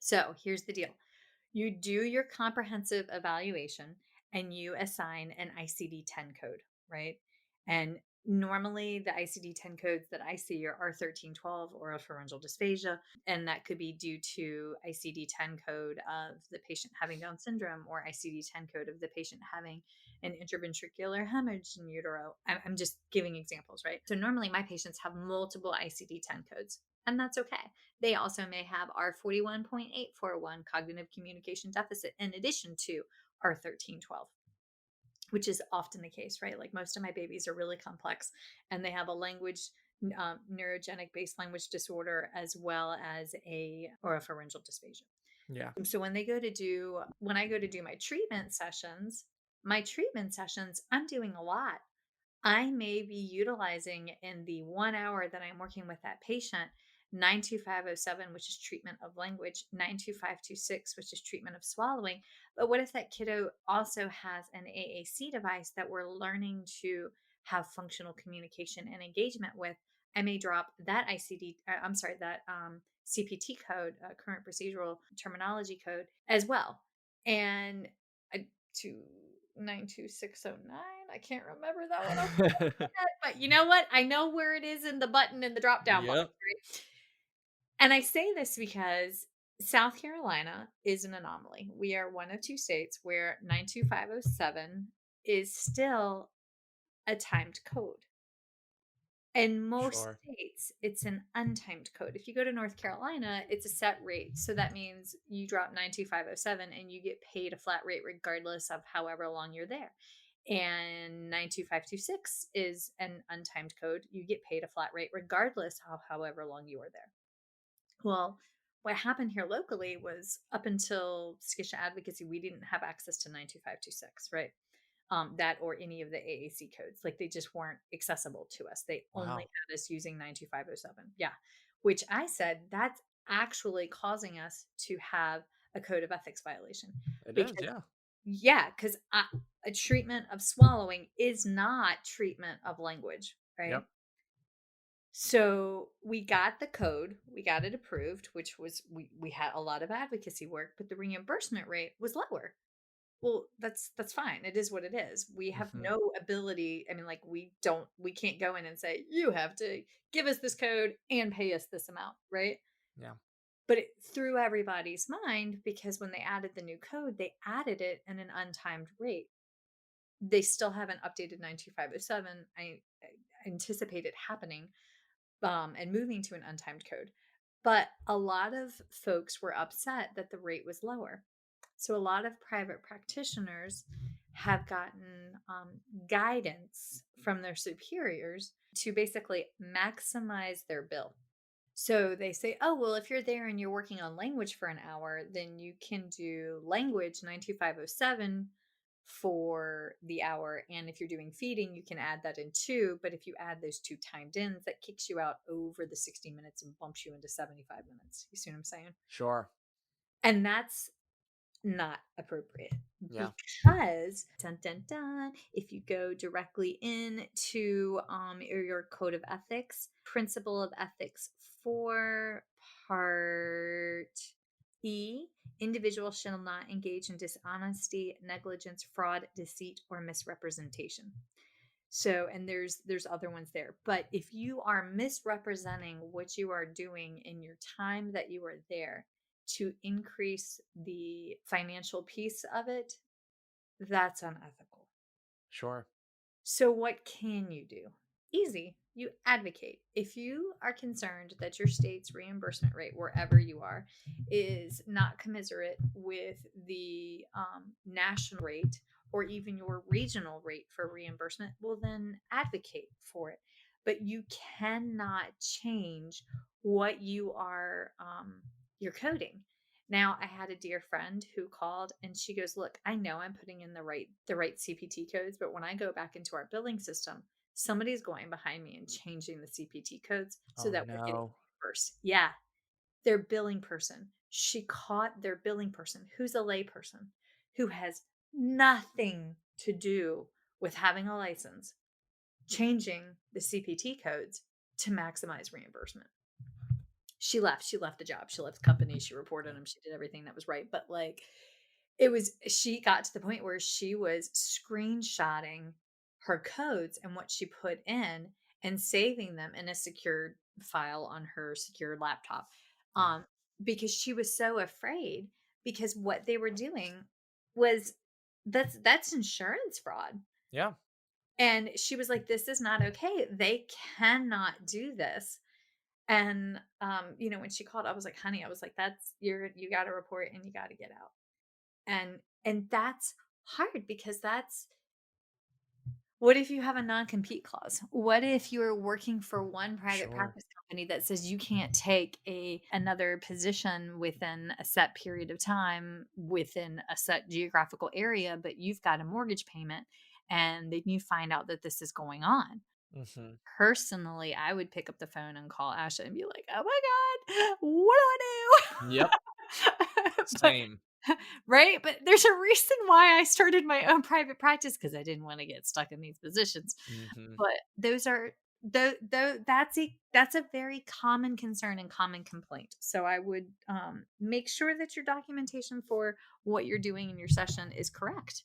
So, here's the deal. You do your comprehensive evaluation and you assign an ICD 10 code, right? And normally the ICD 10 codes that I see are R1312 oropharyngeal dysphagia. And that could be due to ICD 10 code of the patient having Down syndrome or ICD 10 code of the patient having an intraventricular hemorrhage in utero. I'm just giving examples, right? So normally my patients have multiple ICD 10 codes, and that's okay. They also may have R41.841 cognitive communication deficit in addition to R1312, which is often the case, right? Like most of my babies are really complex and they have a language neurogenic based language disorder as well as a oropharyngeal dysphagia. Yeah. So when I go to do my treatment sessions, I'm doing a lot. I may be utilizing in the 1 hour that I'm working with that patient 92507, which is treatment of language, 92526, which is treatment of swallowing. But what if that kiddo also has an AAC device that we're learning to have functional communication and engagement with? I may drop that CPT code, current procedural terminology code, as well. And to 92609, I can't remember that one off the top of my head, but you know what? I know where it is in the button in the drop down box, Yep. right? And I say this because South Carolina is an anomaly. We are one of two states where 92507 is still a timed code. In most Sure. states, it's an untimed code. If you go to North Carolina, it's a set rate. So that means you drop 92507 and you get paid a flat rate regardless of however long you're there. And 92526 is an untimed code. You get paid a flat rate regardless of however long you are there. Well, what happened here locally was up until Skisha Advocacy, we didn't have access to 92526, right? That or any of the AAC codes. Like they just weren't accessible to us. They only Wow. had us using 92507. Yeah. Which I said that's actually causing us to have a code of ethics violation It is, because yeah. yeah, because a treatment of swallowing is not treatment of language, right? Yep. So we got the code, we got it approved, which was we had a lot of advocacy work, but the reimbursement rate was lower. Well, that's fine. It is what it is. We have Mhm. no ability. I mean, like we can't go in and say you have to give us this code and pay us this amount, right? Yeah. But it threw everybody's mind because when they added the new code, they added it in an untimed rate. They still haven't updated 92507. I anticipate it happening and moving to an untimed code. But a lot of folks were upset that the rate was lower. So a lot of private practitioners have gotten guidance from their superiors to basically maximize their bill. So they say, oh, well, if you're there and you're working on language for an hour, then you can do language 92507 for the hour. And if you're doing feeding, you can add that in too. But if you add those two timed ins, that kicks you out over the 60 minutes and bumps you into 75 minutes. You see what I'm saying? Sure. And that's not appropriate Yeah. because dun, dun, dun, if you go directly into your code of ethics, principle of ethics 4 part E, individuals shall not engage in dishonesty, negligence, fraud, deceit, or misrepresentation. So, and there's other ones there. But if you are misrepresenting what you are doing in your time that you are there to increase the financial piece of it, that's unethical. Sure. So, what can you do? Easy. You advocate. If you are concerned that your state's reimbursement rate, wherever you are, is not commensurate with the national rate or even your regional rate for reimbursement, well, then advocate for it. But you cannot change what you're coding. Now, I had a dear friend who called and she goes, "Look, I know I'm putting in the right CPT codes, but when I go back into our billing system, somebody's going behind me and changing the CPT codes so Oh, that we're getting no. reimbursed." Yeah, their billing person. She caught their billing person, who's a layperson, who has nothing to do with having a license, changing the CPT codes to maximize reimbursement. She left the job, she left the company, she reported Yeah. him, she did everything that was right, but, like, it was she got to the point where she was screenshotting her codes and what she put in and saving them in a secured file on her secure laptop, Yeah. um, because she was so afraid because what they were doing was that's insurance fraud, Yeah. and she was like, "This is not okay. They cannot do this." And, when she called, I was like, "Honey," I was like, you gotta report and you gotta get out." And that's hard because that's what if you have a non-compete clause? What if you're working for one private Sure. practice company that says you can't take another position within a set period of time within a set geographical area, but you've got a mortgage payment and then you find out that this is going on? Mhm. Personally, I would pick up the phone and call Asha and be like, "Oh my god, what Yep. do I do?" But Same. right? But there's a reason why I started my own private practice because I didn't want to get stuck in these positions. Mhm. But those are that's a very common concern and common complaint. So I would make sure that your documentation for what you're doing in your session is correct,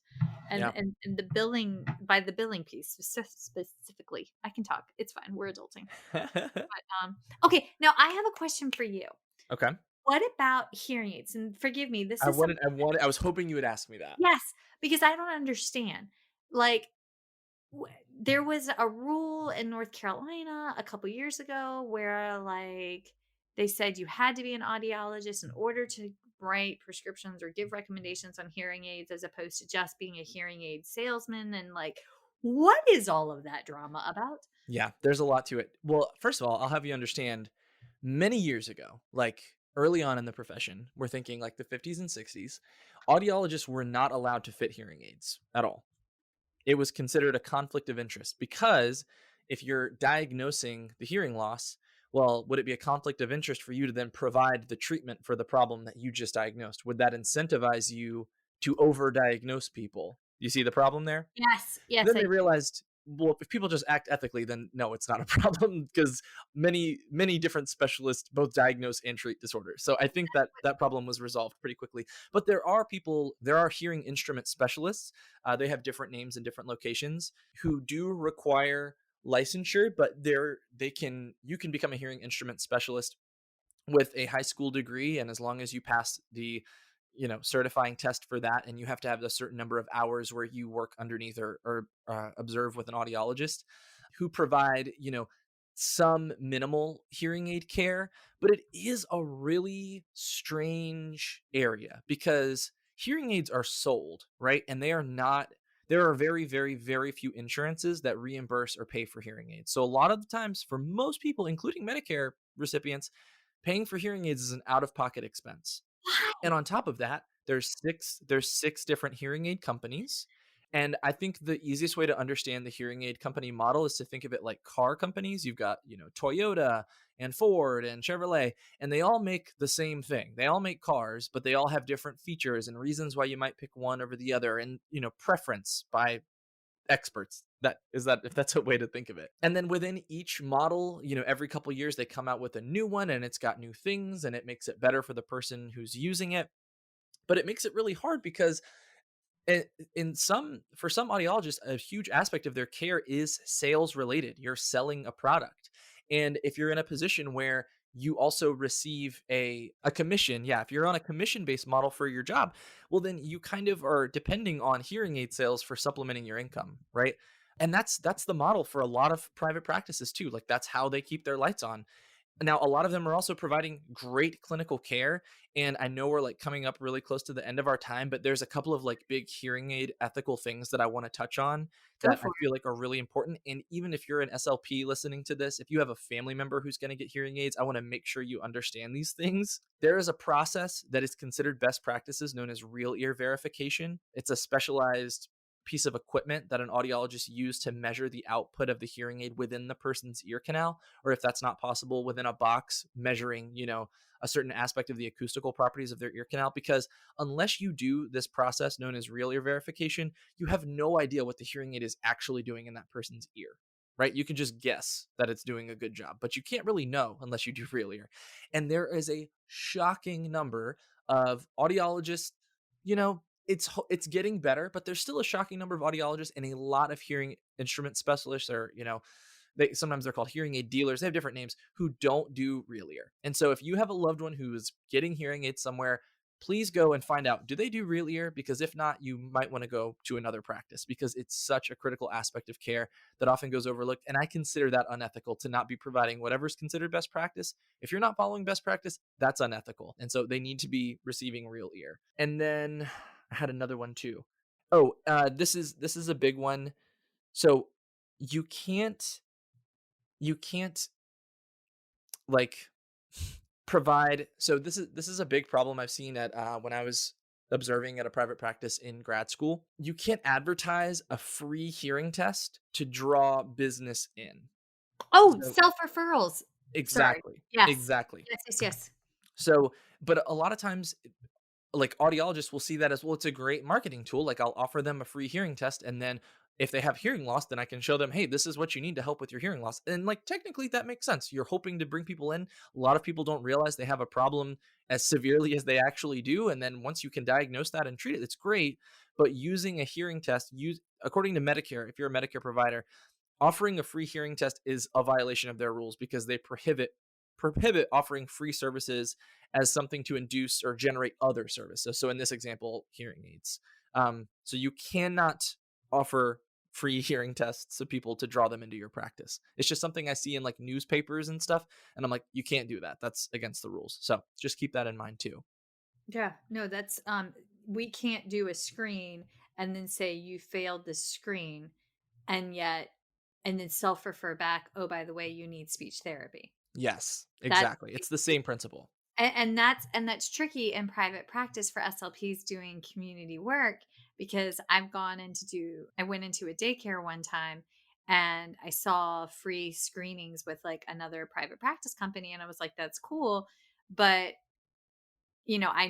and Yeah. and the billing by the billing piece specifically. I can talk. It's fine. We're adulting. Okay. Now I have a question for you. Okay. What about hearing aids? And forgive me, this I is wanted something. I wanted I was hoping you would ask me that. Yes, because I don't understand. Like, there was a rule in North Carolina a couple years ago where, like, they said you had to be an audiologist in order to write prescriptions or give recommendations on hearing aids as opposed to just being a hearing aid salesman. And, like, what is all of that drama about? Yeah, there's a lot to it. Well, first of all, I'll have you understand many years ago, like early on in the profession, we're thinking like the 50s and 60s, audiologists were not allowed to fit hearing aids at all. It was considered a conflict of interest because if you're diagnosing the hearing loss, well, would it be a conflict of interest for you to then provide the treatment for the problem that you just diagnosed? Would that incentivize you to overdiagnose people? You see the problem there? Yes, yes, Then I they do. realized, well, if people just act ethically, then no, it's not a problem because many different specialists both diagnose and treat disorders. So I think that that problem was resolved pretty quickly. But there are hearing instrument specialists. They have different names in different locations who do require licensure, but you can become a hearing instrument specialist with a high school degree, and as long as you pass the certifying test for that, and you have to have a certain number of hours where you work underneath or observe with an audiologist who provide some minimal hearing aid care. But it is a really strange area because hearing aids are sold, right? And they are not there are very, very, very few insurances that reimburse or pay for hearing aids. So a lot of the times for most people, including Medicare recipients, paying for hearing aids is an out-of-pocket expense. Why? And on top of that, there's six different hearing aid companies. And I think the easiest way to understand the hearing aid company model is to think of it like car companies. You've got, Toyota and Ford and Chevrolet, and they all make the same thing. They all make cars, but they all have different features and reasons why you might pick one over the other, and, preference by experts. That if that's a way to think of it. And then within each model, every couple years they come out with a new one, and it's got new things, and it makes it better for the person who's using it. But it makes it really hard because for some audiologists, a huge aspect of their care is sales related. You're selling a product. And if you're in a position where you also receive a commission, yeah, if you're on a commission based model for your job, well, then you kind of are depending on hearing aid sales for supplementing your income, right? And that's the model for a lot of private practices too. Like, that's how they keep their lights on. Now, a lot of them are also providing great clinical care. And I know we're like coming up really close to the end of our time, but there's a couple of like big hearing aid ethical things that I want to touch on Go that I for feel like are really important. And even if you're an SLP listening to this, if you have a family member who's going to get hearing aids, I want to make sure you understand these things. There is a process that is considered best practices known as real ear verification. It's a specialized piece of equipment that an audiologist used to measure the output of the hearing aid within the person's ear canal, or if that's not possible, within a box measuring, a certain aspect of the acoustical properties of their ear canal. Because unless you do this process known as real ear verification, you have no idea what the hearing aid is actually doing in that person's ear. Right? You can just guess that it's doing a good job, but you can't really know unless you do real ear. And there is a shocking number of audiologists, it's getting better, but there's still a shocking number of audiologists and a lot of hearing instrument specialists, or they're called hearing aid dealers. They have different names, who don't do real ear. And so if you have a loved one who's getting hearing aids somewhere, please go and find out, do they do real ear? Because if not, you might want to go to another practice, because it's such a critical aspect of care that often goes overlooked. And I consider that unethical, to not be providing whatever's considered best practice. If you're not following best practice, that's unethical. And so they need to be receiving real ear. And then I had another one too. Oh, this is a big one. So you can't like provide. So this is a big problem I've seen at when I was observing at a private practice in grad school. You can't advertise a free hearing test to draw business in. Oh, So self-referrals. Sorry. exactly, Yes. exactly. Yes, yes, yes. So, but a lot of times, like, audiologists will see that as, well, it's a great marketing tool. Like, I'll offer them a free hearing test, and then if they have hearing loss, then I can show them, hey, this is what you need to help with your hearing loss. And like, technically that makes sense. You're hoping to bring people in. A lot of people don't realize they have a problem as severely as they actually do, and then once you can diagnose that and treat it, it's great. But using a hearing test, according to Medicare, if you're a Medicare provider, offering a free hearing test is a violation of their rules, because they prohibit offering free services as something to induce or generate other services. So in this example, hearing aids. So you cannot offer free hearing tests of people to draw them into your practice. It's just something I see in like newspapers and stuff. And I'm like, you can't do that. That's against the rules. So just keep that in mind too. Yeah, no, that's we can't do a screen and then say you failed the screen and yet and then self-refer back, oh, by the way, you need speech therapy. Yes, That exactly. It's the same principle. and that's tricky in private practice for SLPs doing community work because I went into a daycare one time and I saw free screenings with like another private practice company and I was like, that's cool. But I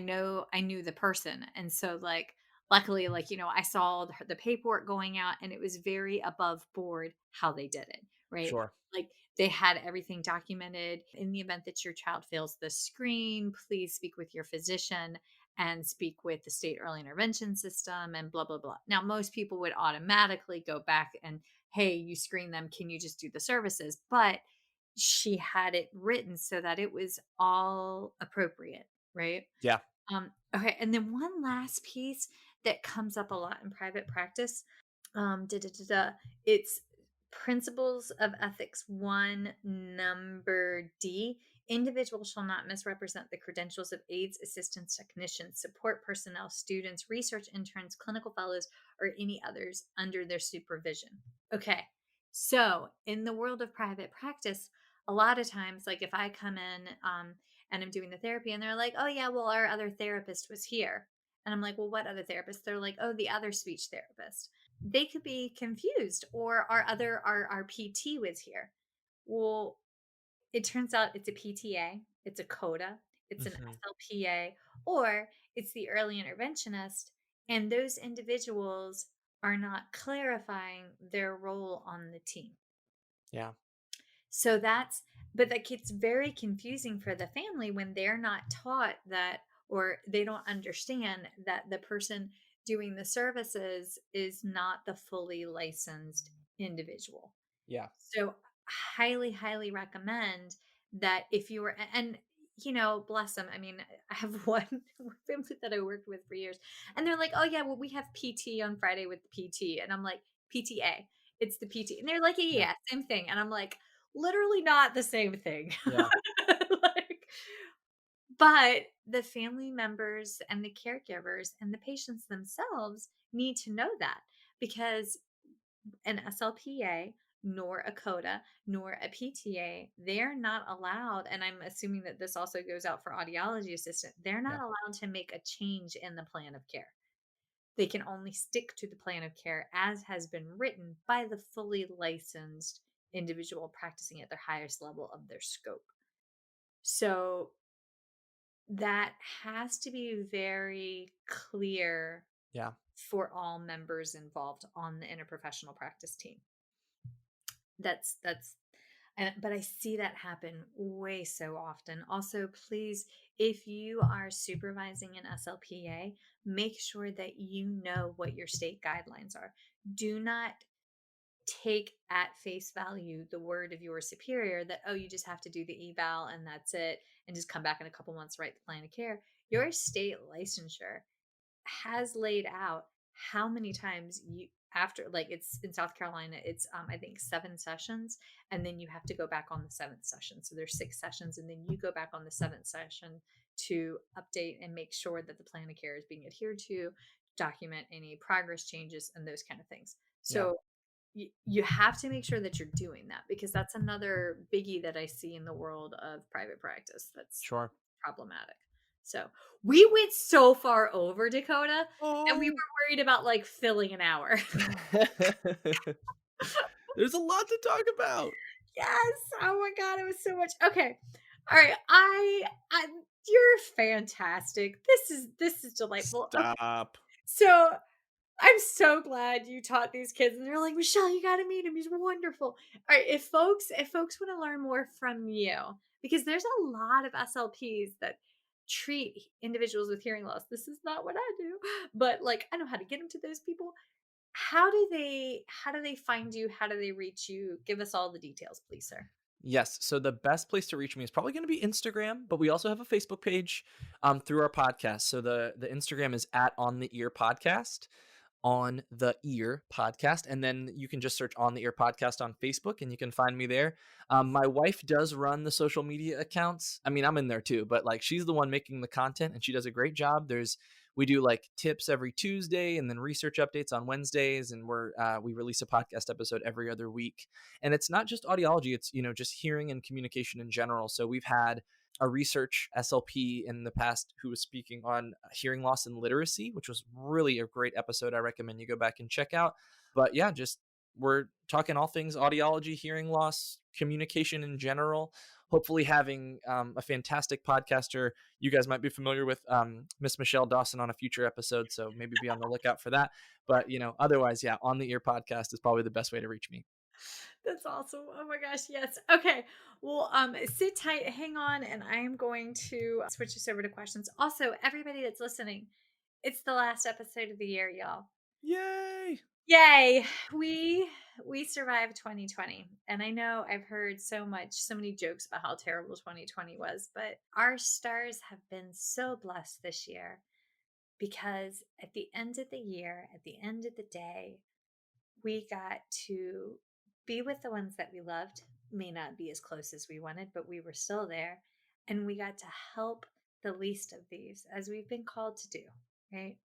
knew the person. And so like luckily I saw the paperwork going out and it was very above board how they did it, right? Sure. Like they had everything documented. In the event that your child fails the screen, please speak with your physician and speak with the state early intervention system and blah blah blah. Now most people would automatically go back and hey, you screen them, can you just do the services? But she had it written so that it was all appropriate, right? Yeah. Okay, and then one last piece that comes up a lot in private practice, da, da, da, da, it's Principles of Ethics 1, number D. Individuals shall not misrepresent the credentials of aides, assistants, technicians, support personnel, students, research interns, clinical fellows, or any others under their supervision. Okay, so in the world of private practice, a lot of times, like if I come in and I'm doing the therapy and they're like, oh, yeah, well, our other therapist was here. And I'm like, well, what other therapist? They're like, oh, the other speech therapist. They could be confused, or our PT was here. Well, it turns out it's a PTA, it's a CODA, it's an Hmm. SLPA, or it's the early interventionist. And those individuals are not clarifying their role on the team. Yeah. So but that gets very confusing for the family when they're not taught that, or they don't understand that the person doing the services is not the fully licensed individual. Yeah. So, highly, highly recommend that if you were, and bless them. I mean, I have one family that I worked with for years, and they're like, "Oh yeah, well we have PT on Friday with the PT," and I'm like, "PTA, it's the PT," and they're like, "Yeah, Yeah. yeah, same thing," and I'm like, "Literally not the same thing." Yeah. Like, but the family members and the caregivers and the patients themselves need to know that because an SLPA, nor a CODA, nor a PTA, they're not allowed, and I'm assuming that this also goes out for audiology assistant, they're not Yeah. allowed to make a change in the plan of care. They can only stick to the plan of care as has been written by the fully licensed individual practicing at their highest level of their scope. So that has to be very clear Yeah. for all members involved on the interprofessional practice team. That's but I see that happen way so often. Also, please, if you are supervising an SLPA, make sure that you know what your state guidelines are. Do not take at face value the word of your superior that, oh, you just have to do the eval and that's it, and just come back in a couple months, write the plan of care. Your state licensure has laid out how many times you after, like, it's in South Carolina, it's I think 7 sessions, and then you have to go back on the seventh session. So there's 6 sessions, and then you go back on the seventh session to update and make sure that the plan of care is being adhered to, document any progress changes, and those kind of things. Yeah. So you have to make sure that you're doing that because that's another biggie that I see in the world of private practice that's Sure. problematic. So we went so far over, Dakota, and we Oh. were worried about like filling an hour. There's a lot to talk about. Yes. Oh my god, it was so much. Okay. All right. I you're fantastic. This is delightful. Okay. Stop. So I'm so glad you taught these kids, and they're like, Michelle, you got to meet him. He's wonderful. All right, if folks want to learn more from you, because there's a lot of SLPs that treat individuals with hearing loss. This is not what I do, but like I know how to get them to those people. How do they find you? How do they reach you? Give us all the details, please, sir. Yes. So the best place to reach me is probably going to be Instagram, but we also have a Facebook page through our podcast. So the Instagram is at On the Ear Podcast. On the Ear podcast. And then you can just search On the Ear podcast on Facebook and you can find me there. My wife does run the social media accounts. I mean, I'm in there too, but like she's the one making the content and she does a great job. We do like tips every Tuesday and then research updates on Wednesdays. And we release a podcast episode every other week. And it's not just audiology, it's, just hearing and communication in general. So we've had a research SLP in the past who was speaking on hearing loss and literacy, which was really a great episode. I recommend you go back and check out. But yeah, just we're talking all things audiology, hearing loss, communication in general. Hopefully having a fantastic podcaster you guys might be familiar with, Miss Michelle Dawson, on a future episode. So maybe be on the lookout for that. But, otherwise, yeah, On the Ear podcast is probably the best way to reach me. That's awesome. Oh my gosh, yes. Okay. Well, sit tight, hang on, and I am going to switch this over to questions. Also, everybody that's listening, it's the last episode of the year, y'all. Yay! Yay. We survived 2020. And I know I've heard so many jokes about how terrible 2020 was, but our stars have been so blessed this year because at the end of the year, at the end of the day, we got to be with the ones that we loved. May not be as close as we wanted, but we were still there. And we got to help the least of these, as we've been called to do, right?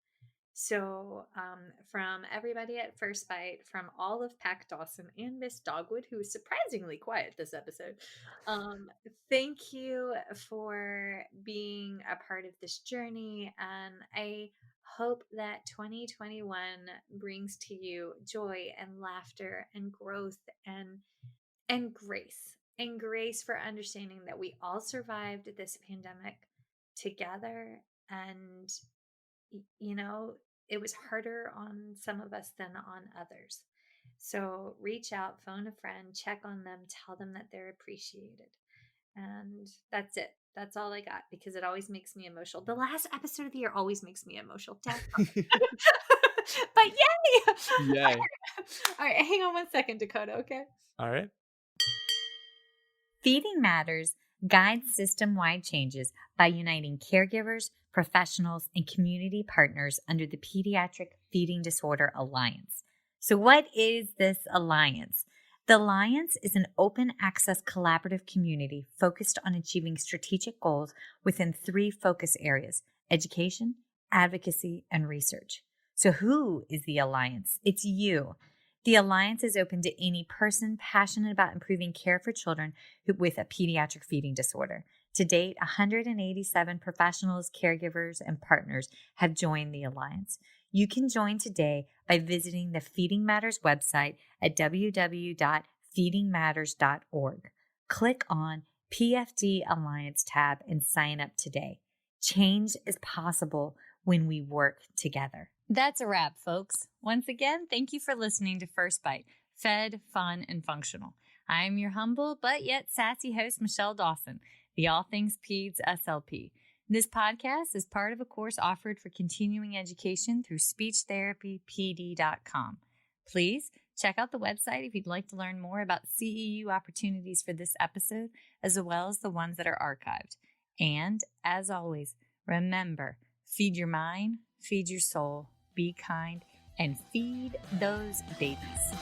So, from everybody at First Bite, from all of Pack Dawson and Miss Dogwood, who was surprisingly quiet this episode, thank you for being a part of this journey. And I hope that 2021 brings to you joy and laughter and growth and grace for understanding that we all survived this pandemic together. And it was harder on some of us than on others. So reach out, phone a friend, check on them, tell them that they're appreciated. And that's it. That's all I got because it always makes me emotional. The last episode of the year always makes me emotional. But yay! Yay. All right, hang on one second, Dakota, okay? All right. Feeding Matters guides system-wide changes by uniting caregivers, professionals, and community partners under the Pediatric Feeding Disorder Alliance. So what is this alliance? The Alliance is an open access collaborative community focused on achieving strategic goals within 3 focus areas: education, advocacy, and research. So who is the Alliance? It's you. The Alliance is open to any person passionate about improving care for children with a pediatric feeding disorder. To date, 187 professionals, caregivers, and partners have joined the Alliance. You can join today by visiting the Feeding Matters website at www.feedingmatters.org. Click on PFD Alliance tab and sign up today. Change is possible when we work together. That's a wrap, folks. Once again, thank you for listening to First Bite, fed, fun, and functional. I'm your humble but yet sassy host, Michelle Dawson, the All Things Peds SLP. This podcast is part of a course offered for continuing education through speechtherapypd.com. Please check out the website if you'd like to learn more about CEU opportunities for this episode, as well as the ones that are archived. And as always, remember, feed your mind, feed your soul, be kind, and feed those babies.